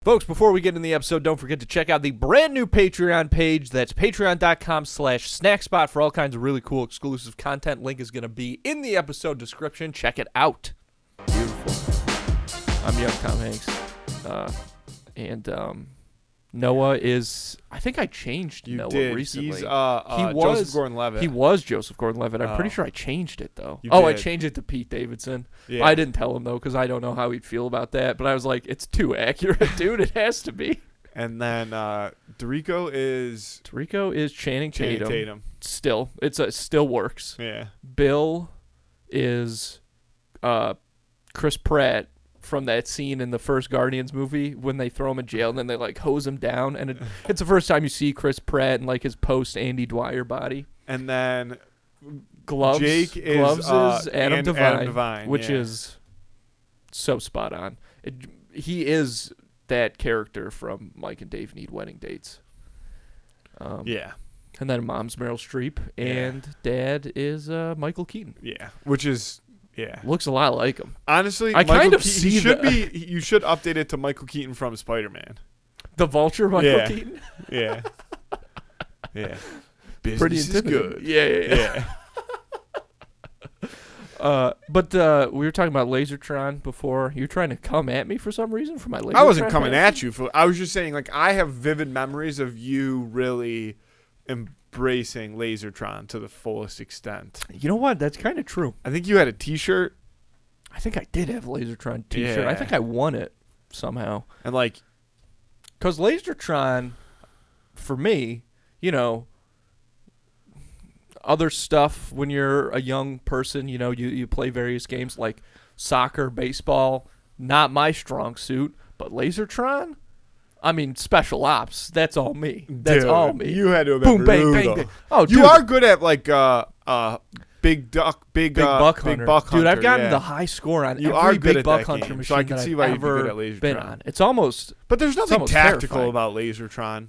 Folks, before we get in the episode, don't forget to check out the brand new Patreon page. That's patreon.com/snackspot for all kinds of really cool exclusive content. Link is going to be in the episode description. Check it out. Beautiful. I'm young Tom Hanks. And Noah is... I think I changed Noah recently. He's Joseph Gordon-Levitt. He was Joseph Gordon-Levitt. I'm pretty sure I changed it, though. I changed it to Pete Davidson. Yeah. I didn't tell him, though, because I don't know how he'd feel about that. But I was like, it's too accurate, dude. It has to be. And then Dorico is Channing Tatum. Still. It still works. Yeah. Bill is Chris Pratt from that scene in the first Guardians movie when they throw him in jail and then they like hose him down, and it's the first time you see Chris Pratt in like his post Andy Dwyer body. And then Gloves is Adam Devine, which yeah. is so spot on. He is that character from Mike and Dave Need Wedding Dates. Yeah. And then mom's Meryl Streep and dad is Michael Keaton. Yeah, which is... Yeah, looks a lot like him. Honestly, I kind of see you should update it to Michael Keaton from Spider-Man. The Vulture, Michael Keaton. Yeah, yeah. Business Pretty is good. Yeah. But we were talking about Lasertron before. You were trying to come at me for some reason for my Lasertron. I wasn't coming at you. I was just saying, like, I have vivid memories of you really embracing Lasertron to the fullest extent. You know what? That's kind of true. I think you had a T-shirt. I think I did have a Lasertron T-shirt. Yeah. I think I won it somehow. And like, because Lasertron, for me, you know, other stuff when you're a young person, you know, you play various games like soccer, baseball, not my strong suit, but Lasertron, I mean, special ops. That's all me. That's all me. You had to have been boom, bang, bang, bang. Oh, you dude. are good at like big buck hunter. Dude, I've gotten the high score on every big buck hunter game, machine so I can see why you'd be good at Lasertron. Been on. It's almost. But there's nothing tactical terrifying about Lasertron.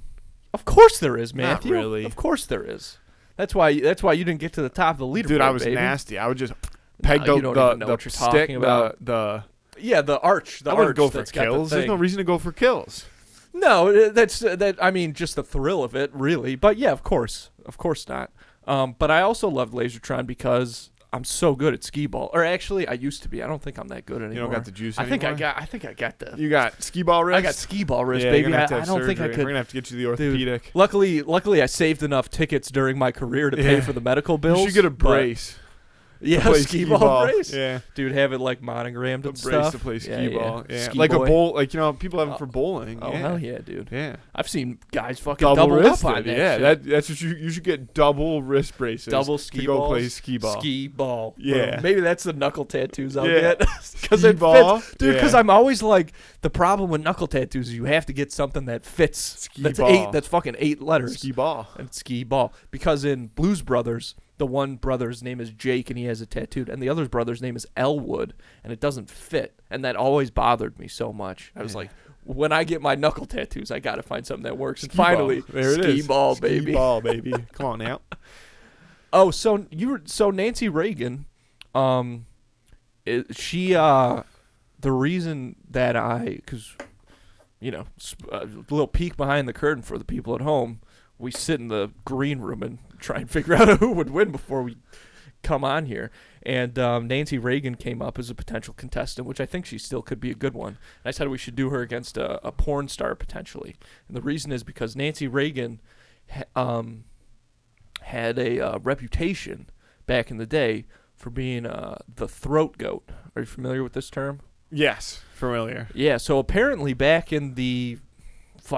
Of course there is, Matthew. Not really. Of course there is. That's why you didn't get to the top of the leaderboard. Dude, I was baby. nasty. I would just peg you don't even know what you're stick talking about. the the arch. I wouldn't go for kills. There's no reason to go for kills. No, that's that. I mean, just the thrill of it, really. But yeah, of course not. But I also loved Lasertron because I'm so good at skee ball. Or actually, I used to be. I don't think I'm that good anymore. You don't got the juice anymore? I think I got the. You got skee ball wrist? I got skee ball wrist, yeah, baby. I don't think I could. We're going to have to get you the orthopedic. Dude, luckily, I saved enough tickets during my career to pay for the medical bills. You should get a brace. Yeah, skee ball brace. Yeah, dude, have it like monogrammed and stuff. Brace to play skee ball. Yeah, Ski like boy. a bowl. Like, you know, people have it for bowling. Oh hell yeah, dude. Yeah, I've seen guys fucking double up on that. Yeah, that's what you should get. Double wrist braces. Double ski to go balls. Play skee ball. Skee ball. Yeah, maybe that's the knuckle tattoos I'll get because it fits, dude. Because I'm always like, the problem with knuckle tattoos is you have to get something that fits. Skee ball. That's fucking 8 letters. Skee ball. And skee ball. Because in Blues Brothers, the one brother's name is Jake and he has a tattooed, and the other brother's name is Elwood, and it doesn't fit, and that always bothered me so much. I was like, when I get my knuckle tattoos, I got to find something that works. And finally, there it is. Skee ball, baby. Skee ball, baby. Come on now. Oh, so Nancy Reagan, she the reason that because you know, a little peek behind the curtain for the people at home. We sit in the green room and try and figure out who would win before we come on here. And Nancy Reagan came up as a potential contestant, which I think she still could be a good one. And I said we should do her against a porn star potentially. And the reason is because Nancy Reagan had a reputation back in the day for being the throat goat. Are you familiar with this term? Yes, familiar. Yeah, so apparently back in the...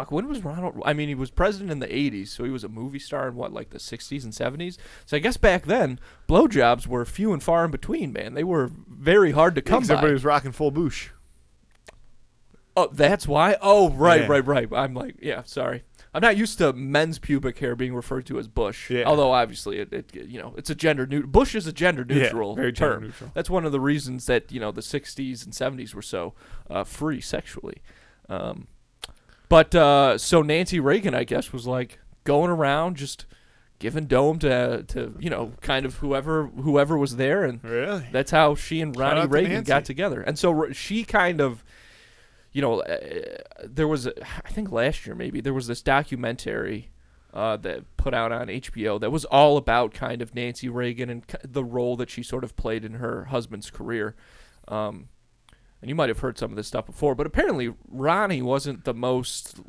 when was Ronald? I mean, he was president in the 80s, so he was a movie star in, like the 60s and 70s? So I guess back then, blowjobs were few and far in between, man. They were very hard to come by. Everybody was rocking full boosh. Oh, that's why? Oh, right. I'm like, yeah, sorry. I'm not used to men's pubic hair being referred to as bush. Yeah. Although, obviously, it's a gender neutral. Bush is a gender neutral very term. Gender neutral. That's one of the reasons that, the 60s and 70s were so free sexually. But so Nancy Reagan, I guess, was like going around just giving dome to kind of whoever was there, and really, that's how she and Ronnie Reagan got together. And so she kind of, there was, I think last year maybe, there was this documentary that put out on HBO that was all about kind of Nancy Reagan and the role that she sort of played in her husband's career. And you might have heard some of this stuff before, but apparently Ronnie wasn't the most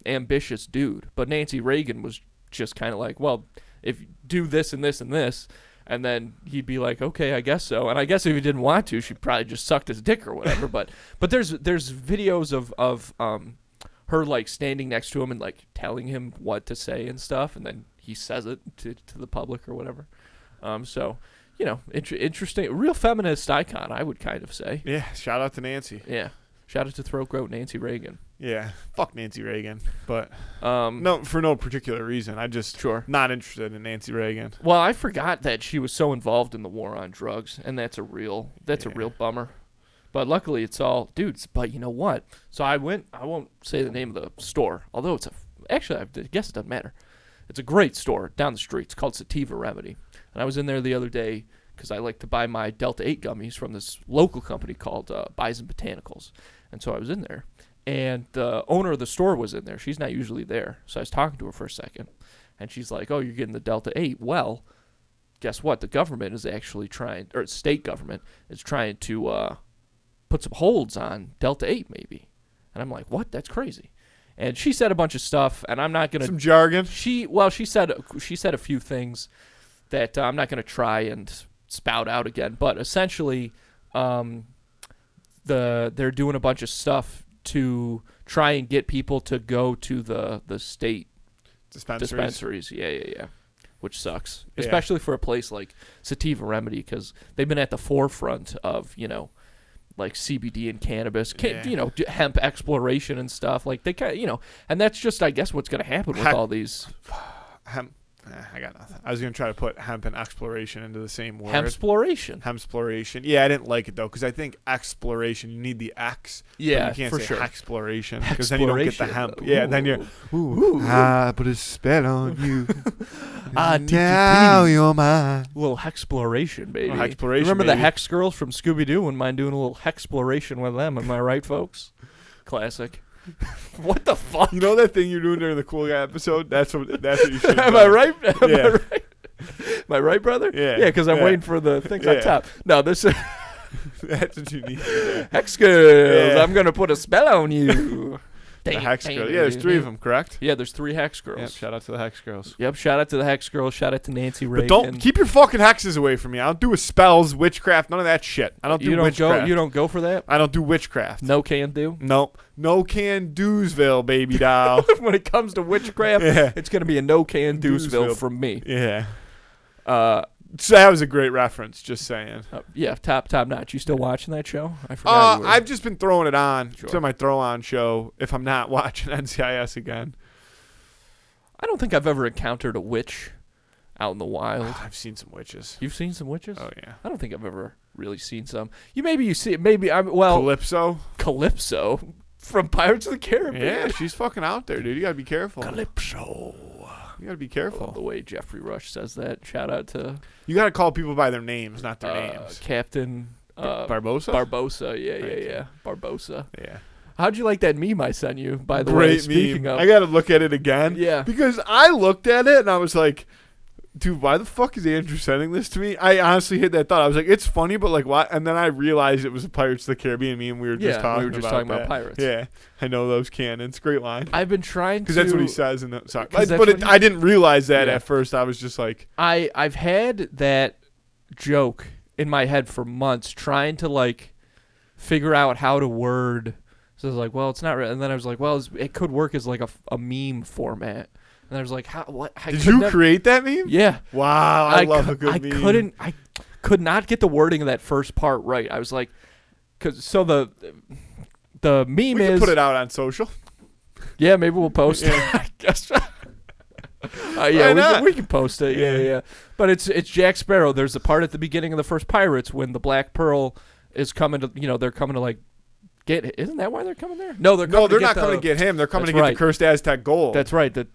ambitious dude, but Nancy Reagan was just kind of like, well, if you do this and this and this, and then he'd be like, okay, I guess so. And I guess if he didn't want to, she'd probably just sucked his dick or whatever. but there's videos of her like standing next to him and like telling him what to say and stuff, and then he says it to the public or whatever. So interesting, real feminist icon, I would kind of say. Yeah, shout out to Nancy. Yeah, shout out to throat goat Nancy Reagan. Yeah, fuck Nancy Reagan, but no, for no particular reason. I just not interested in Nancy Reagan. Well, I forgot that she was so involved in the war on drugs, and that's a real bummer. But luckily, it's all dudes. But you know what? So I won't say the name of the store, although actually, I guess it doesn't matter. It's a great store down the street. It's called Sativa Remedy. And I was in there the other day because I like to buy my Delta 8 gummies from this local company called Bison Botanicals. And so I was in there. And the owner of the store was in there. She's not usually there. So I was talking to her for a second. And she's like, oh, you're getting the Delta 8. Well, guess what? The government is actually trying, or state government is trying to put some holds on Delta 8 maybe. And I'm like, what? That's crazy. And she said a bunch of stuff, and I'm not going to... Some jargon? She said a few things that I'm not going to try and spout out again. But essentially, they're doing a bunch of stuff to try and get people to go to the state dispensaries. Yeah. Which sucks, especially for a place like Sativa Remedy, because they've been at the forefront of, like CBD and cannabis, hemp exploration and stuff. Like they kind of, and that's just, I guess, what's going to happen with all these. Hemp. I got nothing. I was going to try to put hemp and exploration into the same word. Hempsploration. Yeah, I didn't like it, though, because I think exploration, you need the X. Yeah, you can't for say sure. Exploration, because then you don't get the hemp. Ooh. Yeah, then you're, I put a spell on you. Now you're mine. A little hexploration, baby. Hexploration, Remember baby. the Hex Girls from Scooby-Doo? Wouldn't mind doing a little hexploration with them. Am I right, folks? Classic. What the fuck? You know that thing you're doing during the Cool Guy episode? That's what you should Am I right? Am Yeah. I right? Am I right, brother? Yeah. Yeah, because I'm waiting for the things on top. No, this is That's what you need. Hex Girls. Yeah. I'm going to put a spell on you. The Hex Girls. Yeah, there's 3 of them, correct? Yeah, there's 3 Hex Girls. Yep, shout out to the Hex Girls. Yep, shout out to the Hex Girls. Shout out to Nancy Reagan. But don't keep your fucking hexes away from me. I don't do with spells, witchcraft, none of that shit. I don't do witchcraft. You don't go for that? I don't do witchcraft. No can do? Nope. No can do'sville, baby doll. When it comes to witchcraft, it's going to be a no can do'sville from me. Yeah. So that was a great reference, just saying. Yeah, top notch. You still watching that show? I forgot. I've just been throwing it on. Sure. To my throw-on show if I'm not watching NCIS again. I don't think I've ever encountered a witch out in the wild. I've seen some witches. You've seen some witches? Oh, yeah. I don't think I've ever really seen some. You see it. Maybe Calypso from Pirates of the Caribbean. Yeah, she's fucking out there, dude. You gotta be careful. Calypso. You gotta be I careful. love the way Jeffrey Rush says that. Shout out to You gotta call people by their names, not their names. Captain Barbosa? Barbosa. Yeah. Barbosa. Yeah. How'd you like that meme I sent you, by the way? Great Speaking meme. of, I gotta look at it again. Yeah. Because I looked at it and I was like, dude, why the fuck is Andrew sending this to me? I honestly had that thought. I was like, it's funny, but like, what? And then I realized it was a Pirates of the Caribbean meme. We were just talking about pirates. Yeah, I know those cannons. Great line. I've been trying to... Because that's what he says in the song. But I didn't realize that at first. I was just like... I've had that joke in my head for months, trying to like figure out how to word. So I was like, well, it's not right. And then I was like, well, it could work as like a meme format. And I was like, how? What? Did you create that meme? Yeah. Wow, I love a good meme. I could not get the wording of that first part right. I was like, the meme we can put it out on social. Yeah, maybe we'll post it. I guess. We can post it. Yeah. But it's Jack Sparrow. There's a part at the beginning of the first Pirates when the Black Pearl is coming to. They're coming to like get. Isn't that why they're coming there? No, they're not coming to get him. They're coming to get the cursed Aztec gold. That's right. The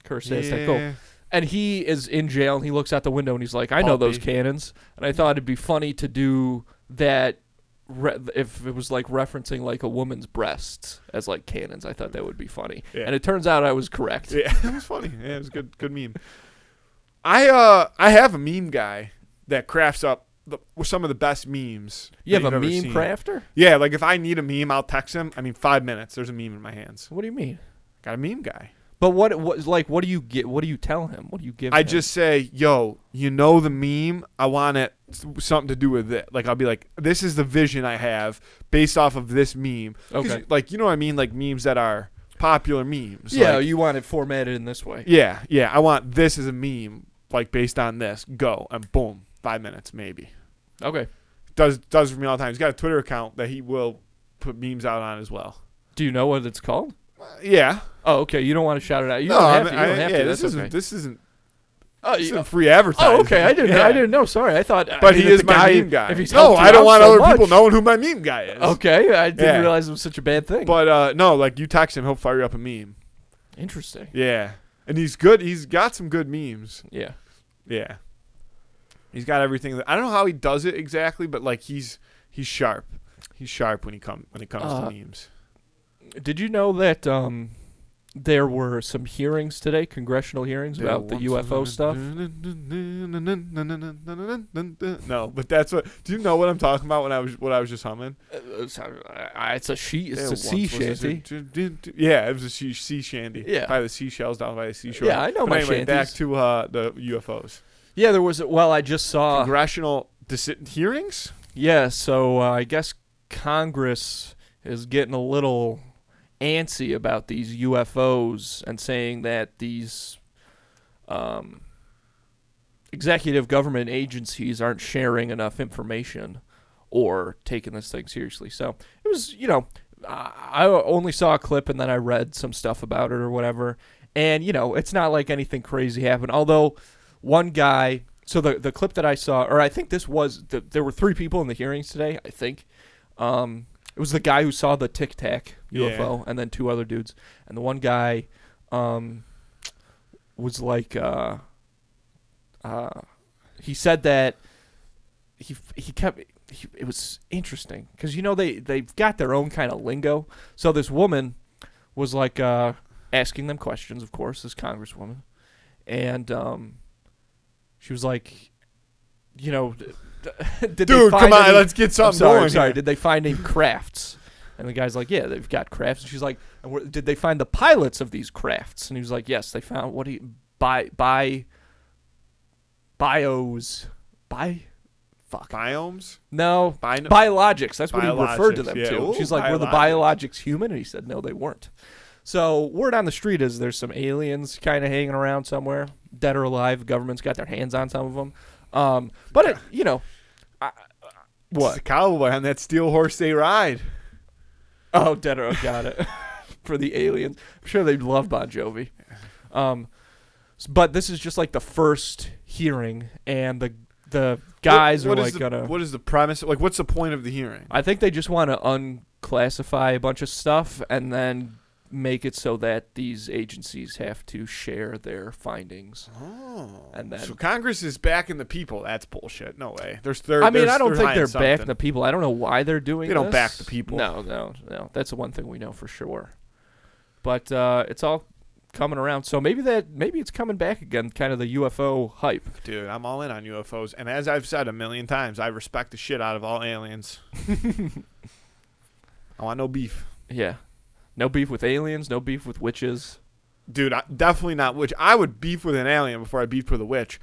cursed Aztec gold. And he is in jail, and he looks out the window, and he's like, I know those cannons. And I thought it'd be funny to do that if it was like referencing like a woman's breasts as like cannons. I thought that would be funny, Yeah. and it turns out I was correct. Yeah, it was funny. Yeah, it was good meme. I have a meme guy that crafts up some of the best memes. You have a ever meme seen. crafter? Yeah, like if I need a meme, I'll text him. 5 minutes. There's a meme in my hands. What do you mean? Got a meme guy. But what do you get? What do you tell him? What do you give him? I just say, yo, the meme? I want it something to do with it. Like I'll be like, this is the vision I have based off of this meme. Okay. Like you know what I mean? Like memes that are popular memes. Yeah, like, you want it formatted in this way. Yeah. I want this as a meme, like based on this. Go and boom, 5 minutes maybe. Okay. Does for me all the time. He's got a Twitter account that he will put memes out on as well. Do you know what it's called? Yeah. Oh, okay. You don't want to shout it out. You don't have to. You don't have to. This isn't Oh, free advertising. Oh, okay. I didn't know. Sorry, I thought. But he is my meme guy. If he's no, I don't want other people knowing who my meme guy is. Okay, I didn't realize it was such a bad thing. But no, like you text him, he'll fire you up a meme. Interesting. Yeah, and he's good. He's got some good memes. Yeah. Yeah. He's got everything. I don't know how he does it exactly, but like he's sharp. He's sharp when it comes to memes. Did you know that there were some hearings today, congressional hearings about the UFO stuff? No, but that's what. Do you know what I'm talking about? What I was just humming. It's a sea shanty. Yeah, it was a sea shanty. Yeah, by the seashells down by the seashore. Yeah, I know my anyway, shanties. Back to the UFOs. Yeah, there was. Well, I just saw congressional hearings. Yeah, so I guess Congress is getting a little antsy about these UFOs and saying that these executive government agencies aren't sharing enough information or taking this thing seriously. So it was, I only saw a clip and then I read some stuff about it or whatever. And, it's not like anything crazy happened. Although one guy, so the clip that I saw, or I think this was, there were 3 people in the hearings today, I think. It was the guy who saw the Tic Tac UFO, and then 2 other dudes. And the one guy was like, he said that it was interesting because they've got their own kind of lingo. So this woman was like asking them questions, of course, this congresswoman, and she was like, did dude, come on, let's get something going. Sorry, did they find any crafts? And the guy's like, yeah, they've got crafts. And she's like, did they find the pilots of these crafts? And he was like, yes, they found biomes? No, biologics. That's what he referred to them to. Ooh, she's like, were the biologics human? And he said, no, they weren't. So word on the street is there's some aliens kind of hanging around somewhere, dead or alive. The government's got their hands on some of them. But what? It's a cowboy on that steel horse they ride. Oh, dead or got it. For the aliens. I'm sure they'd love Bon Jovi. But this is just like the first hearing, and the guys are like gonna. What is the premise? Like, what's the point of the hearing? I think they just want to unclassify a bunch of stuff and then make it so that these agencies have to share their findings. Oh, and then so Congress is backing the people. That's bullshit. No way. I don't think they're backing the people. I don't know why they're doing. They don't back the people. No. That's the one thing we know for sure. But it's all coming around. So maybe it's coming back again. Kind of the UFO hype. Dude, I'm all in on UFOs, and as I've said a million times, I respect the shit out of all aliens. I want no beef. Yeah. No beef with aliens, no beef with witches. Dude, definitely not witch. I would beef with an alien before I beef with a witch.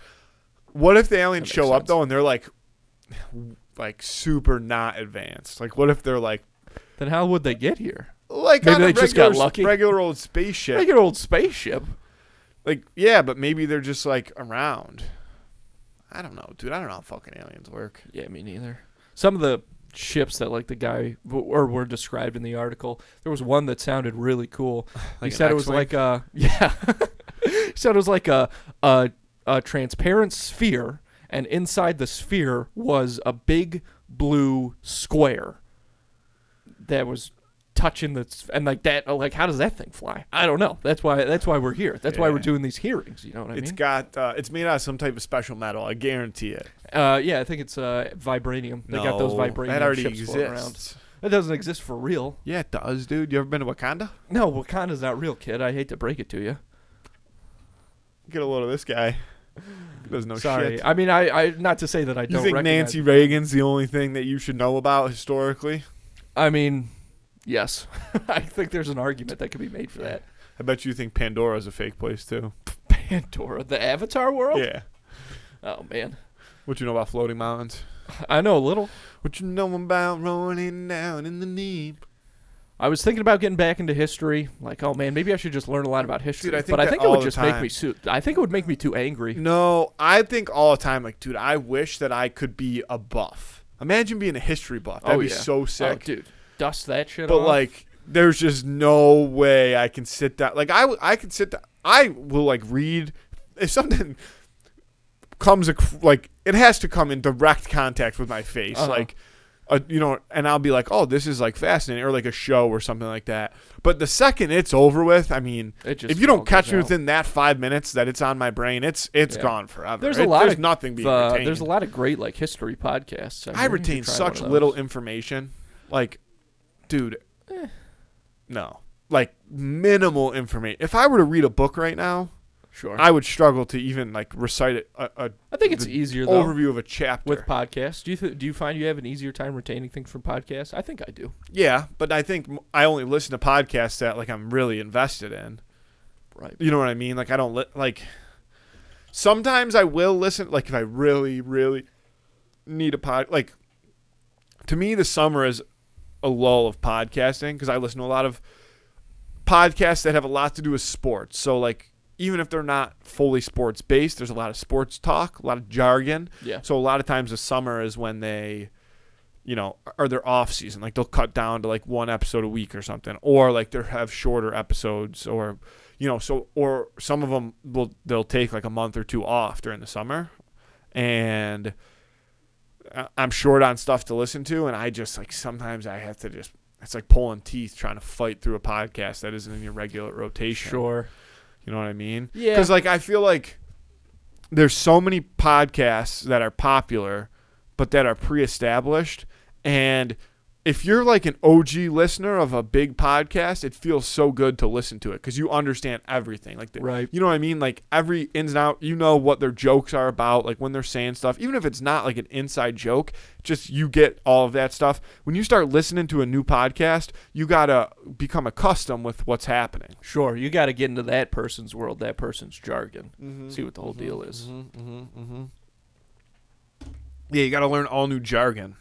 What if the aliens show up, though, and they're like super not advanced? Like, what if they're like... Then how would they get here? Like, maybe they just got lucky. Regular old spaceship. Regular old spaceship? Like, yeah, but maybe they're just, like, around. I don't know, dude. I don't know how fucking aliens work. Yeah, me neither. Some of the ships that like the guy or were described in the article, there was one that sounded really cool. He said it was like he said it was like a transparent sphere, and inside the sphere was a big blue square that was touching and like that. Like, how does that thing fly? I don't know. That's why we're here. That's why we're doing these hearings. You know what I mean? It's got it's made out of some type of special metal. I guarantee it. Yeah, I think it's vibranium. They got those vibranium that already ships floating around. That doesn't exist for real. Yeah, it does, dude. You ever been to Wakanda? No, Wakanda's not real, kid. I hate to break it to you. Get a load of this guy. He doesn't know Sorry. shit. I mean, I not to say that I don't. You think recognize Nancy Reagan's the only thing that you should know about historically? I mean, yes. I think there's an argument that could be made for that. I bet you think Pandora's a fake place too. Pandora, the Avatar world? Yeah. Oh man. What you know about floating mountains? I know a little. What you know about rolling down in the deep? I was thinking about getting back into history. Like, oh man, maybe I should just learn a lot about history. Dude, I think it would just make me I think it would make me too angry. No, I think all the time, like, dude, I wish that I could be a buff. Imagine being a history buff. That'd be so sick. Oh, dude, dust that shit But off. like, there's just no way I can sit down. Like, I could sit down. I will like read if something comes like it has to come in direct contact with my face, like. You know, and I'll be like, oh, this is like fascinating, or like a show or something like that. But the second it's over with, I mean, if you don't catch me within that 5 minutes that it's on my brain, it's gone forever. There's nothing being retained. There's a lot of great like history podcasts. I retain such little information. Like, dude, no, like minimal information. If I were to read a book right now, sure, I would struggle to even like recite it. I think it's easier though, overview of a chapter with podcasts. Do you find you have an easier time retaining things from podcasts? I think I do. Yeah, but I think I only listen to podcasts that like I'm really invested in. Right. You know what I mean? Like I don't like. Sometimes I will listen. Like if I really, really need a like. To me, the summer is a lull of podcasting because I listen to a lot of podcasts that have a lot to do with sports. So like. Even if they're not fully sports based, there's a lot of sports talk, a lot of jargon. Yeah. So a lot of times the summer is when they, you know, are their off season. Like they'll cut down to like one episode a week or something, or like they have shorter episodes, or, you know, so or some of them they'll take like a month or two off during the summer, and I'm short on stuff to listen to, and I just like sometimes I have to just it's like pulling teeth trying to fight through a podcast that isn't in your regular rotation. Sure. You know what I mean? Yeah. Because, like, I feel like there's so many podcasts that are popular, but that are pre-established. And if you're, like, an OG listener of a big podcast, it feels so good to listen to it because you understand everything. Like, right. You know what I mean? Like, every ins and out, you know what their jokes are about, like, when they're saying stuff. Even if it's not, like, an inside joke, just you get all of that stuff. When you start listening to a new podcast, you got to become accustomed with what's happening. Sure. You got to get into that person's world, that person's jargon, see what the whole deal is. Yeah, you got to learn all new jargon.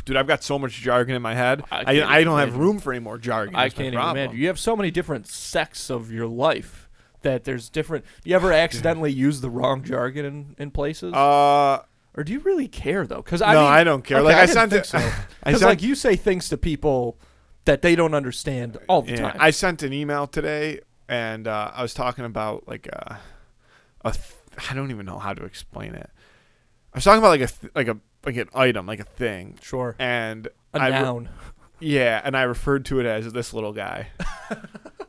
Dude, I've got so much jargon in my head. I don't have room for any more jargon. I can't even imagine. You have so many different sects of your life that there's different. Do you ever accidentally use the wrong jargon in places? Or do you really care though? Because I don't care. Okay, like I didn't think so. Because like you say things to people that they don't understand all the time. I sent an email today, and I was talking about like I don't even know how to explain it. I was talking about like an item, like a thing. Sure. And a noun. Yeah, and I referred to it as this little guy.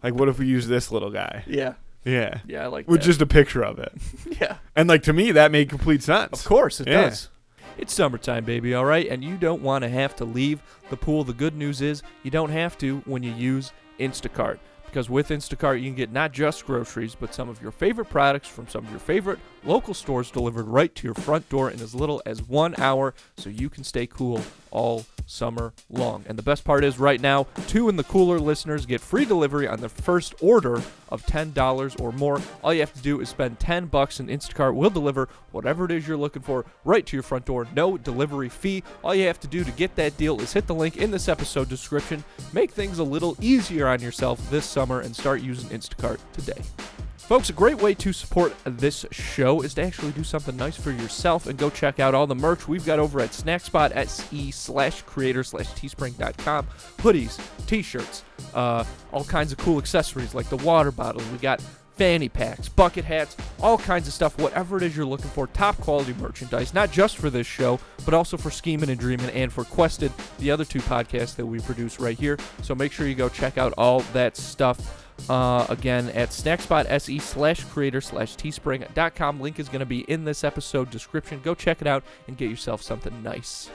Like, what if we use this little guy? Yeah. Yeah. Yeah, I like with that. just a picture of it. Yeah. And like to me, that made complete sense. Of course, it does. It's summertime, baby, all right? And you don't want to have to leave the pool. The good news is you don't have to when you use Instacart. Because with Instacart, you can get not just groceries, but some of your favorite products from some of your favorite local stores delivered right to your front door in as little as 1 hour, so you can stay cool all summer long. And the best part is right now, 2 in the Cooler listeners get free delivery on their first order of $10 or more. All you have to do is spend $10 and Instacart will deliver whatever it is you're looking for right to your front door. No delivery fee. All you have to do to get that deal is hit the link in this episode description. Make things a little easier on yourself this summer and start using Instacart today. Folks, a great way to support this show is to actually do something nice for yourself and go check out all the merch we've got over at snackspot.se/creator/teespring.com. Hoodies, t-shirts, all kinds of cool accessories like the water bottle. We got fanny packs, bucket hats, all kinds of stuff, whatever it is you're looking for, top quality merchandise, not just for this show, but also for Schemin' and Dreamin' and for Quested, the other 2 podcasts that we produce right here. So make sure you go check out all that stuff. Again, at snackspot.se/creator/teespring.com. Link is going to be in this episode description. Go check it out and get yourself something nice.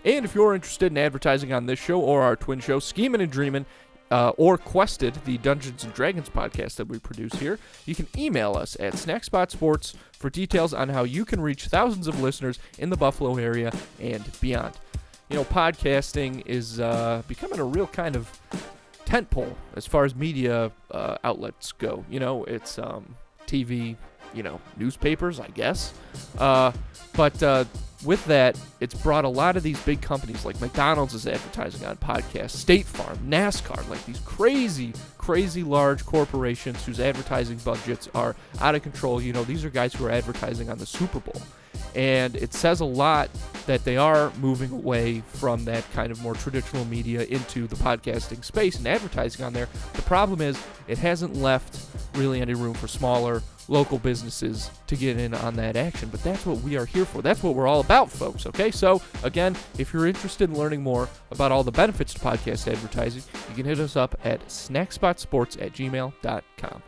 And if you're interested in advertising on this show or our twin show, Schemin' and Dreamin', or Quested, the Dungeons & Dragons podcast that we produce here, you can email us at snackspotsports for details on how you can reach thousands of listeners in the Buffalo area and beyond. You know, podcasting is becoming a real kind of tentpole as far as media outlets go. You know, it's TV, newspapers, I guess. But with that, it's brought a lot of these big companies like McDonald's is advertising on podcasts, State Farm, NASCAR, like these crazy, crazy large corporations whose advertising budgets are out of control. You know, these are guys who are advertising on the Super Bowl. And it says a lot that they are moving away from that kind of more traditional media into the podcasting space and advertising on there. The problem is it hasn't left really any room for smaller local businesses to get in on that action. But that's what we are here for. That's what we're all about, folks. Okay, so again, if you're interested in learning more about all the benefits to podcast advertising, you can hit us up at snackspotsports@gmail.com.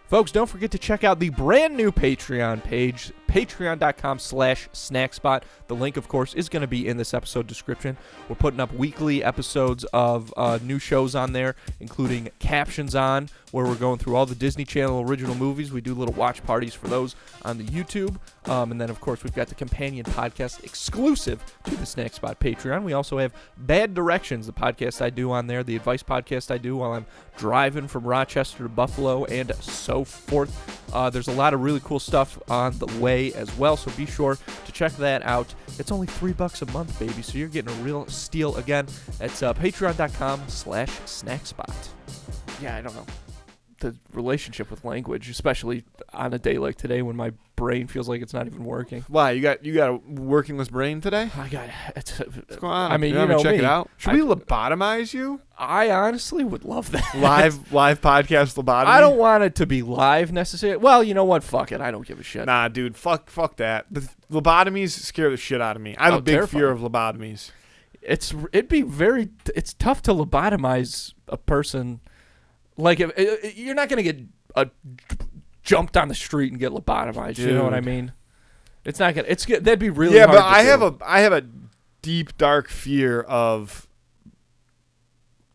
Folks, don't forget to check out the brand new Patreon page, patreon.com/snackspot. The link, of course, is going to be in this episode description. We're putting up weekly episodes of new shows on there, including Captions On, where we're going through all the Disney Channel original movies. We do little watch parties for those on the YouTube. And then, of course, we've got the companion podcast exclusive to the Snack Spot Patreon. We also have Bad Directions, the podcast I do on there, the advice podcast I do while I'm driving from Rochester to Buffalo, and so forth. There's a lot of really cool stuff on the way as well, so be sure to check that out. It's only $3 a month, baby, so you're getting a real steal. Again, it's patreon.com/snackspot. Yeah, I don't know. The relationship with language, especially on a day like today when my brain feels like it's not even working. Why, you got a workingless brain today? I got what's going on? I mean, you know, check me. it out. Should we lobotomize you? I honestly would love that. Live podcast lobotomy. I don't want it to be live necessarily. Well, you know what? Fuck it. I don't give a shit. Nah, dude. Fuck that. The lobotomies scare the shit out of me. I have a big fear of lobotomies. It's tough to lobotomize a person. Like, you're not going to get jumped on the street and get lobotomized. Dude. You know what I mean? It's not going to. That'd be really hard. Yeah, but I have a deep, dark fear of,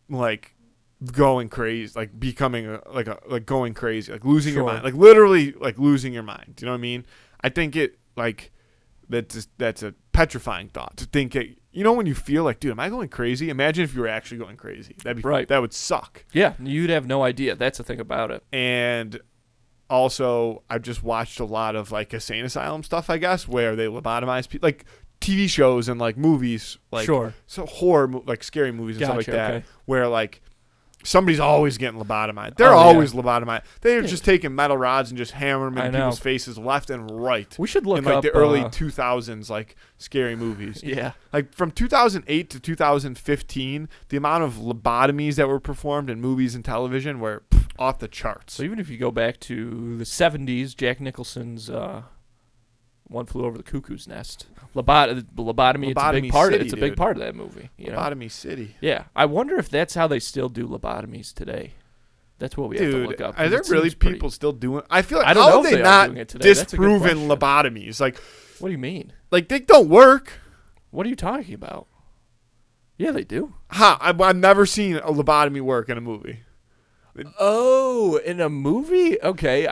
like, going crazy, like becoming going crazy, like losing your mind, like literally, like losing your mind. Do you know what I mean? I think that's a petrifying thought to think it. You know, when you feel like, dude, am I going crazy? Imagine if you were actually going crazy. That'd be right. That would suck. Yeah, you'd have no idea. That's the thing about it. And also, I've just watched a lot of like insane asylum stuff, I guess, where they lobotomize people, like TV shows and like movies, like so horror, like scary movies and stuff like that, where like somebody's always getting lobotomized. They're always lobotomized. They're just taking metal rods and just hammering them in people's faces left and right. We should look in like up the early 2000s, like scary movies. Yeah, like from 2008 to 2015, the amount of lobotomies that were performed in movies and television were off the charts. So even if you go back to the 70s, Jack Nicholson's One Flew Over the Cuckoo's Nest. Lobotomy, it's a big part. It's a big part of that movie. Lobotomy City. Yeah, I wonder if that's how they still do lobotomies today. That's what we have to look up. Are there really people still doing? I feel like I don't how know have if they not disproven lobotomies? Like, what do you mean? Like they don't work. What are you talking about? Yeah, they do. I've never seen a lobotomy work in a movie. Oh, in a movie? Okay,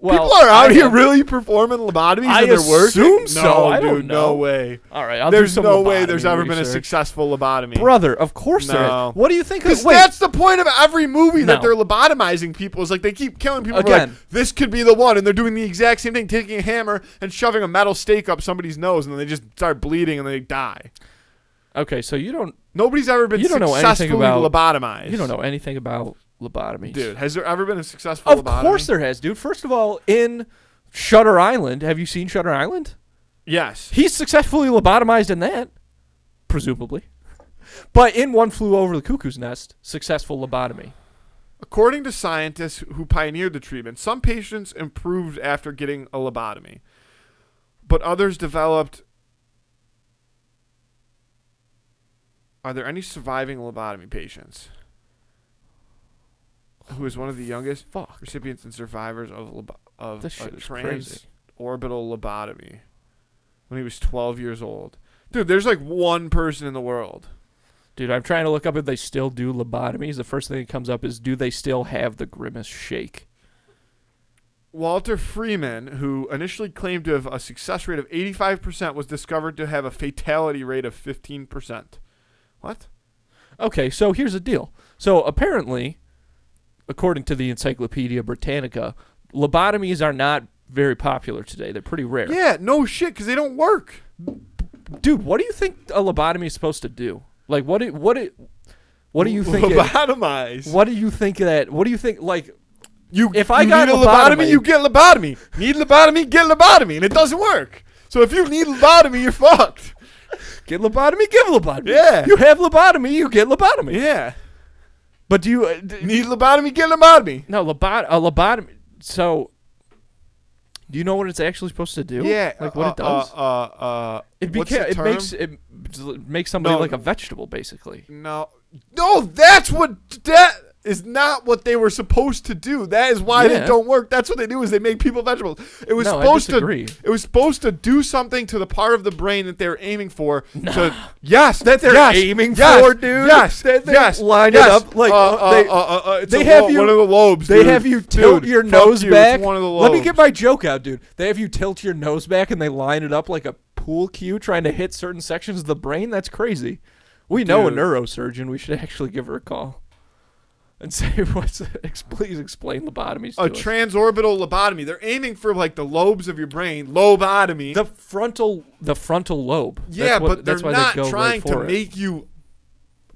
people are out here really performing lobotomies and they're working? I assume so. No, I don't dude, know. No way. All right, there's no way there's ever been a successful lobotomy. Brother, of course there is. What do you think? Because that's the point of every movie that they're lobotomizing people. Is like they keep killing people. Again, like, this could be the one, and they're doing the exact same thing, taking a hammer and shoving a metal stake up somebody's nose, and then they just start bleeding and they die. Okay, so you don't. Nobody's ever been successfully lobotomized. You don't know anything about lobotomies. Dude, has there ever been a successful lobotomy? Of course there has, dude. First of all, in Shutter Island, have you seen Shutter Island? Yes. He's successfully lobotomized in that, presumably. But in One Flew Over the Cuckoo's Nest, successful lobotomy. According to scientists who pioneered the treatment, some patients improved after getting a lobotomy, but others developed. Are there any surviving lobotomy patients? Who is one of the youngest recipients and survivors of This shit a is crazy. transorbital lobotomy when he was 12 years old. Dude, there's like one person in the world. Dude, I'm trying to look up if they still do lobotomies. The first thing that comes up is, do they still have the grimace shake? Walter Freeman, who initially claimed to have a success rate of 85%, was discovered to have a fatality rate of 15%. What? Okay, so here's the deal. So apparently, according to the Encyclopedia Britannica, lobotomies are not very popular today. They're pretty rare. Yeah, no shit, because they don't work. Dude, what do you think a lobotomy is supposed to do? Like, what do you think? Lobotomize. What do you think of that? What do you think? Like, if I you got need a lobotomy, you get lobotomy. Need lobotomy, get lobotomy, and it doesn't work. So if you need lobotomy, you're fucked. Get lobotomy, give lobotomy. Yeah. You have lobotomy, you get lobotomy. Yeah. But do you need lobotomy, get lobotomy? No, lobotomy. So, do you know what it's actually supposed to do? Yeah. Like what it does? It makes somebody like a vegetable, basically. No, that is not what they were supposed to do. That is why they don't work. That's what they do, is they make people vegetables. It was supposed to do something to the part of the brain that they were aiming for. Nah. For, dude. Yes. Line it up like they have you. One of the lobes. They dude. have you tilt your nose back. It's one of the lobes. Let me get my joke out, dude. They have you tilt your nose back and they line it up like a pool cue, trying to hit certain sections of the brain. That's crazy. We know a neurosurgeon. We should actually give her a call and say, please explain lobotomies to us. Transorbital lobotomy. They're aiming for like the lobes of your brain. Lobotomy. The frontal lobe. Yeah, but they're not trying to make you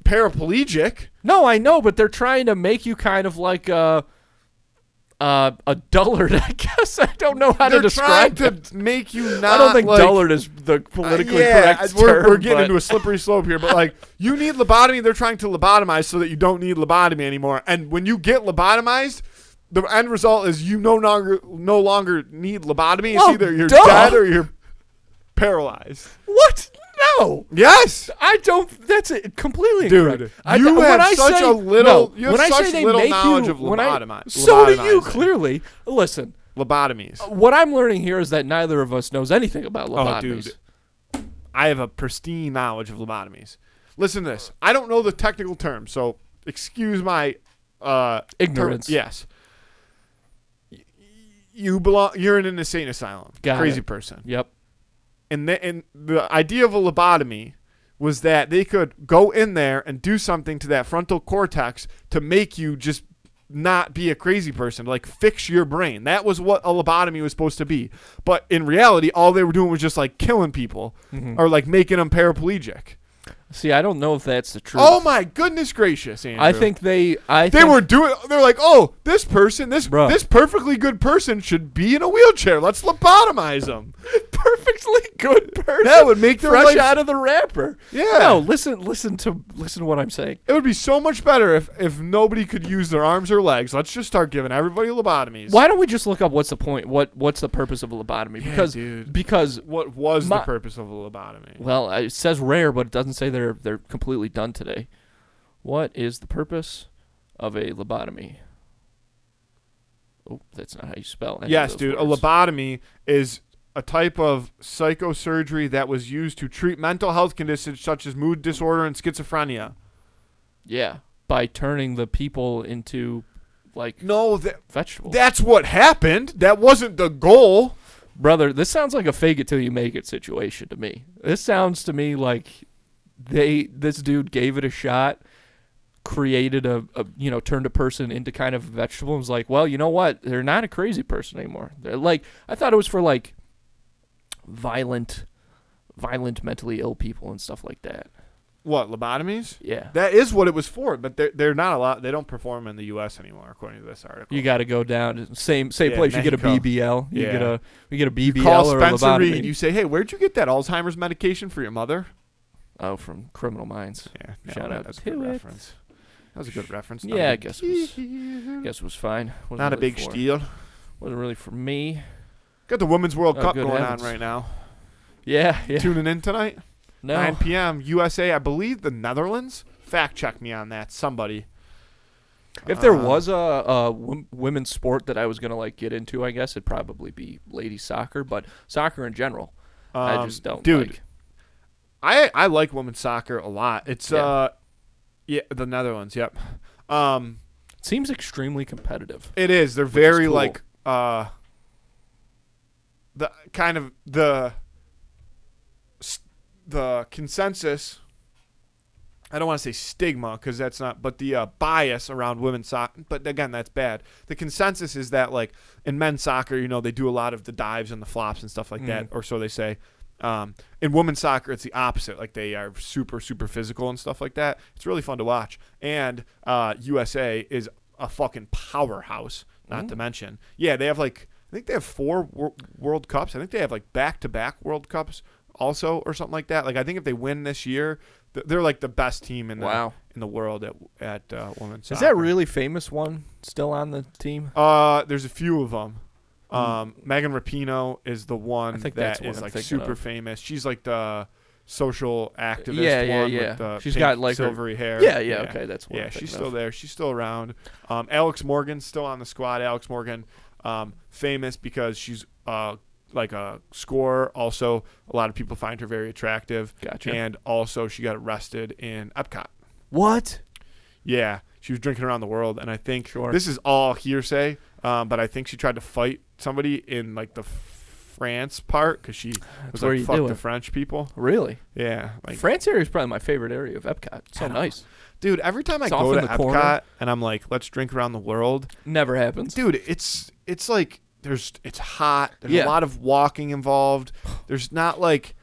paraplegic. No, I know, but they're trying to make you kind of like a dullard, I guess. I don't know how to describe it. They're trying to make you not. I don't think dullard is the politically correct term. We're getting into a slippery slope here, but like, you need lobotomy. They're trying to lobotomize so that you don't need lobotomy anymore. And when you get lobotomized, the end result is you no longer need lobotomy. It's either you're dead or you're paralyzed. What? No. Yes. I don't. That's it. Completely incorrect. Dude, you have such little knowledge of lobotomy. So do you, clearly. Listen. Lobotomies. What I'm learning here is that neither of us knows anything about lobotomies. Oh, dude. I have a pristine knowledge of lobotomies. Listen to this. I don't know the technical term, so excuse my ignorance. Yes. You're in an insane asylum. Crazy person. Yep. And the idea of a lobotomy was that they could go in there and do something to that frontal cortex to make you just not be a crazy person, like fix your brain. That was what a lobotomy was supposed to be. But in reality, all they were doing was just like killing people or like making them paraplegic. See, I don't know if that's the truth. Oh my goodness gracious, Andrew. I think they're like, oh, this perfectly good person should be in a wheelchair. Let's lobotomize them. Perfectly good person. That would make their fresh life out of the wrapper. Yeah. No, listen to what I'm saying. It would be so much better if nobody could use their arms or legs. Let's just start giving everybody lobotomies. Why don't we just look up what's the point? What's the purpose of a lobotomy? Because what was the purpose of a lobotomy? Well, it says rare, but it doesn't say they're completely done today. What is the purpose of a lobotomy? Oh, that's not how you spell it. Yes, dude. Words. A lobotomy is a type of psychosurgery that was used to treat mental health conditions such as mood disorder and schizophrenia. Yeah, by turning the people into vegetables. That's what happened. That wasn't the goal. Brother, this sounds like a fake it till you make it situation to me. This sounds to me like this dude gave it a shot, created turned a person into kind of a vegetable and was like, well, you know what? They're not a crazy person anymore. They're like, I thought it was for like violent mentally ill people and stuff like that. What, lobotomies? Yeah. That is what it was for, but they're not a lot. They don't perform in the U.S. anymore, according to this article. You got to go down to same place. Mexico. You get a BBL. You get a BBL you call or Spencer a lobotomy. Reed. You say, hey, where'd you get that Alzheimer's medication for your mother? Oh, from Criminal Minds. Yeah. Shout out that's a to good it. reference. That was a good reference. Yeah, I guess it was fine. Wasn't Not a really big steal. Wasn't really for me. Got the Women's World Cup good going heavens. on right now. Yeah. Tuning in tonight? No. 9 p.m. USA, I believe the Netherlands. Fact check me on that, somebody. If there was a women's sport that I was gonna like get into, I guess it'd probably be ladies soccer. But soccer in general, I just don't. Dude, like. I like women's soccer a lot. It's the Netherlands. Yep. It seems extremely competitive. It is. They're very cool. like the kind of the consensus. I don't want to say stigma because that's not, but the bias around women's soccer. But again, that's bad. The consensus is that like in men's soccer, you know, they do a lot of the dives and the flops and stuff like that, or so they say. In women's soccer, it's the opposite. Like they are super, super physical and stuff like that. It's really fun to watch. And USA is a fucking powerhouse. Not to mention, yeah, they have like I think they have 4 World Cups. I think they have like back-to-back World Cups also, or something like that. Like I think if they win this year, they're like the best team in the world at women's soccer. Is that really famous one still on the team? There's a few of them. Megan Rapinoe is the one that is like super famous. She's like the social activist one with the she's pink, got like silvery hair. Yeah, okay, that's one. Yeah, she's still there. She's still around. Alex Morgan's still on the squad. Alex Morgan, famous because she's like a scorer. Also, a lot of people find her very attractive. Gotcha. And also, she got arrested in Epcot. What? Yeah, she was drinking around the world, and I think this is all hearsay. But I think she tried to fight somebody in like the France part because she was like, fuck the French people. Really? Yeah. Like, France area is probably my favorite area of Epcot. It's so nice. Dude, every time I go to Epcot and I'm like, let's drink around the world. Never happens. Dude, it's like it's hot. There's a lot of walking involved. There's not like,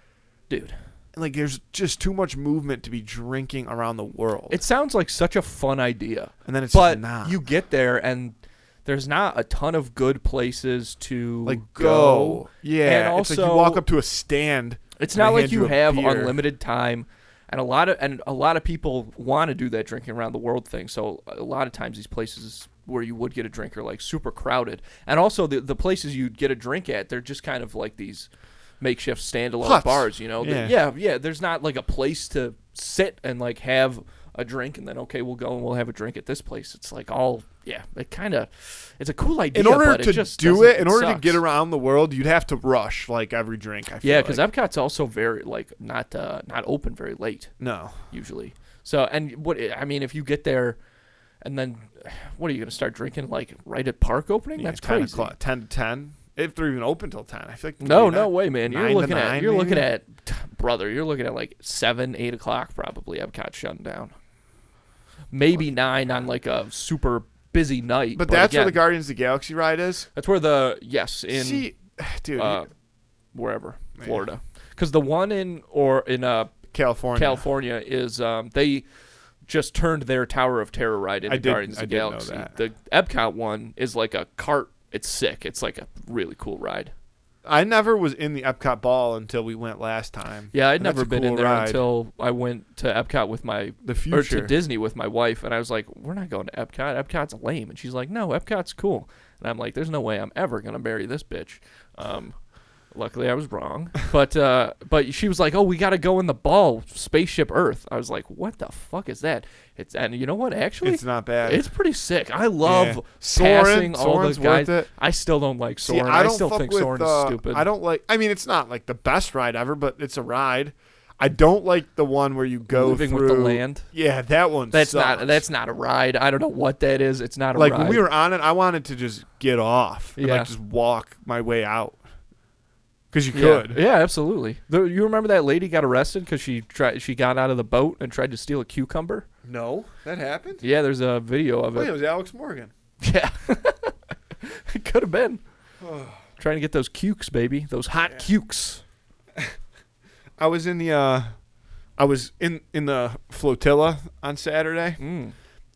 dude, like there's just too much movement to be drinking around the world. It sounds like such a fun idea. And then it's not. You get there and there's not a ton of good places to like go. Yeah, and also, it's like you walk up to a stand. It's not like you have unlimited time, and a lot of people want to do that drinking around the world thing. So a lot of times these places where you would get a drink are like super crowded, and also the places you'd get a drink at, they're just kind of like these makeshift standalone bars. You know, yeah. There's not like a place to sit and like have a drink and then we'll go and we'll have a drink at this place. It's like it's a cool idea. In order to in order to get around the world, you'd have to rush like every drink. I feel because Epcot's also very like not open very late. No, usually. So if you get there, and then what are you gonna start drinking like right at park opening? That's crazy. 10 to 10. If they're even open till 10, I feel like no way, man. You're looking at like 7, 8 o'clock probably. Epcot shutting down. Maybe 9 on like a super busy night. But that's where the Guardians of the Galaxy ride is? That's where wherever, Florida. Because the one in California is they just turned their Tower of Terror ride into Guardians of the Galaxy. The Epcot one is like a cart. It's sick. It's like a really cool ride. I never was in the Epcot ball until we went last time. Yeah, I'd never been in there until I went to Epcot with to Disney with my wife, and I was like, we're not going to Epcot. Epcot's lame. And she's like, no, Epcot's cool. And I'm like, there's no way I'm ever going to marry this bitch. Luckily, I was wrong. But she was like, oh, we got to go in the ball, Spaceship Earth. I was like, what the fuck is that? And you know what? Actually, it's not bad. It's pretty sick. I love passing all the guys. Worth it. I still don't like Soarin'. I still think Soarin' is stupid. I don't like. I mean, it's not like the best ride ever, but it's a ride. I don't like the one where you go Living through with the land. Yeah, that one. That's not a ride. I don't know what that is. It's not a ride. Like when we were on it, I wanted to just get off and like just walk my way out. Because you could. Yeah, absolutely. You remember that lady got arrested because she got out of the boat and tried to steal a cucumber? No, that happened? Yeah, there's a video of it. It was Alex Morgan. Yeah. It could have been. Trying to get those cukes, baby. Those hot cukes. I was in the the flotilla on Saturday.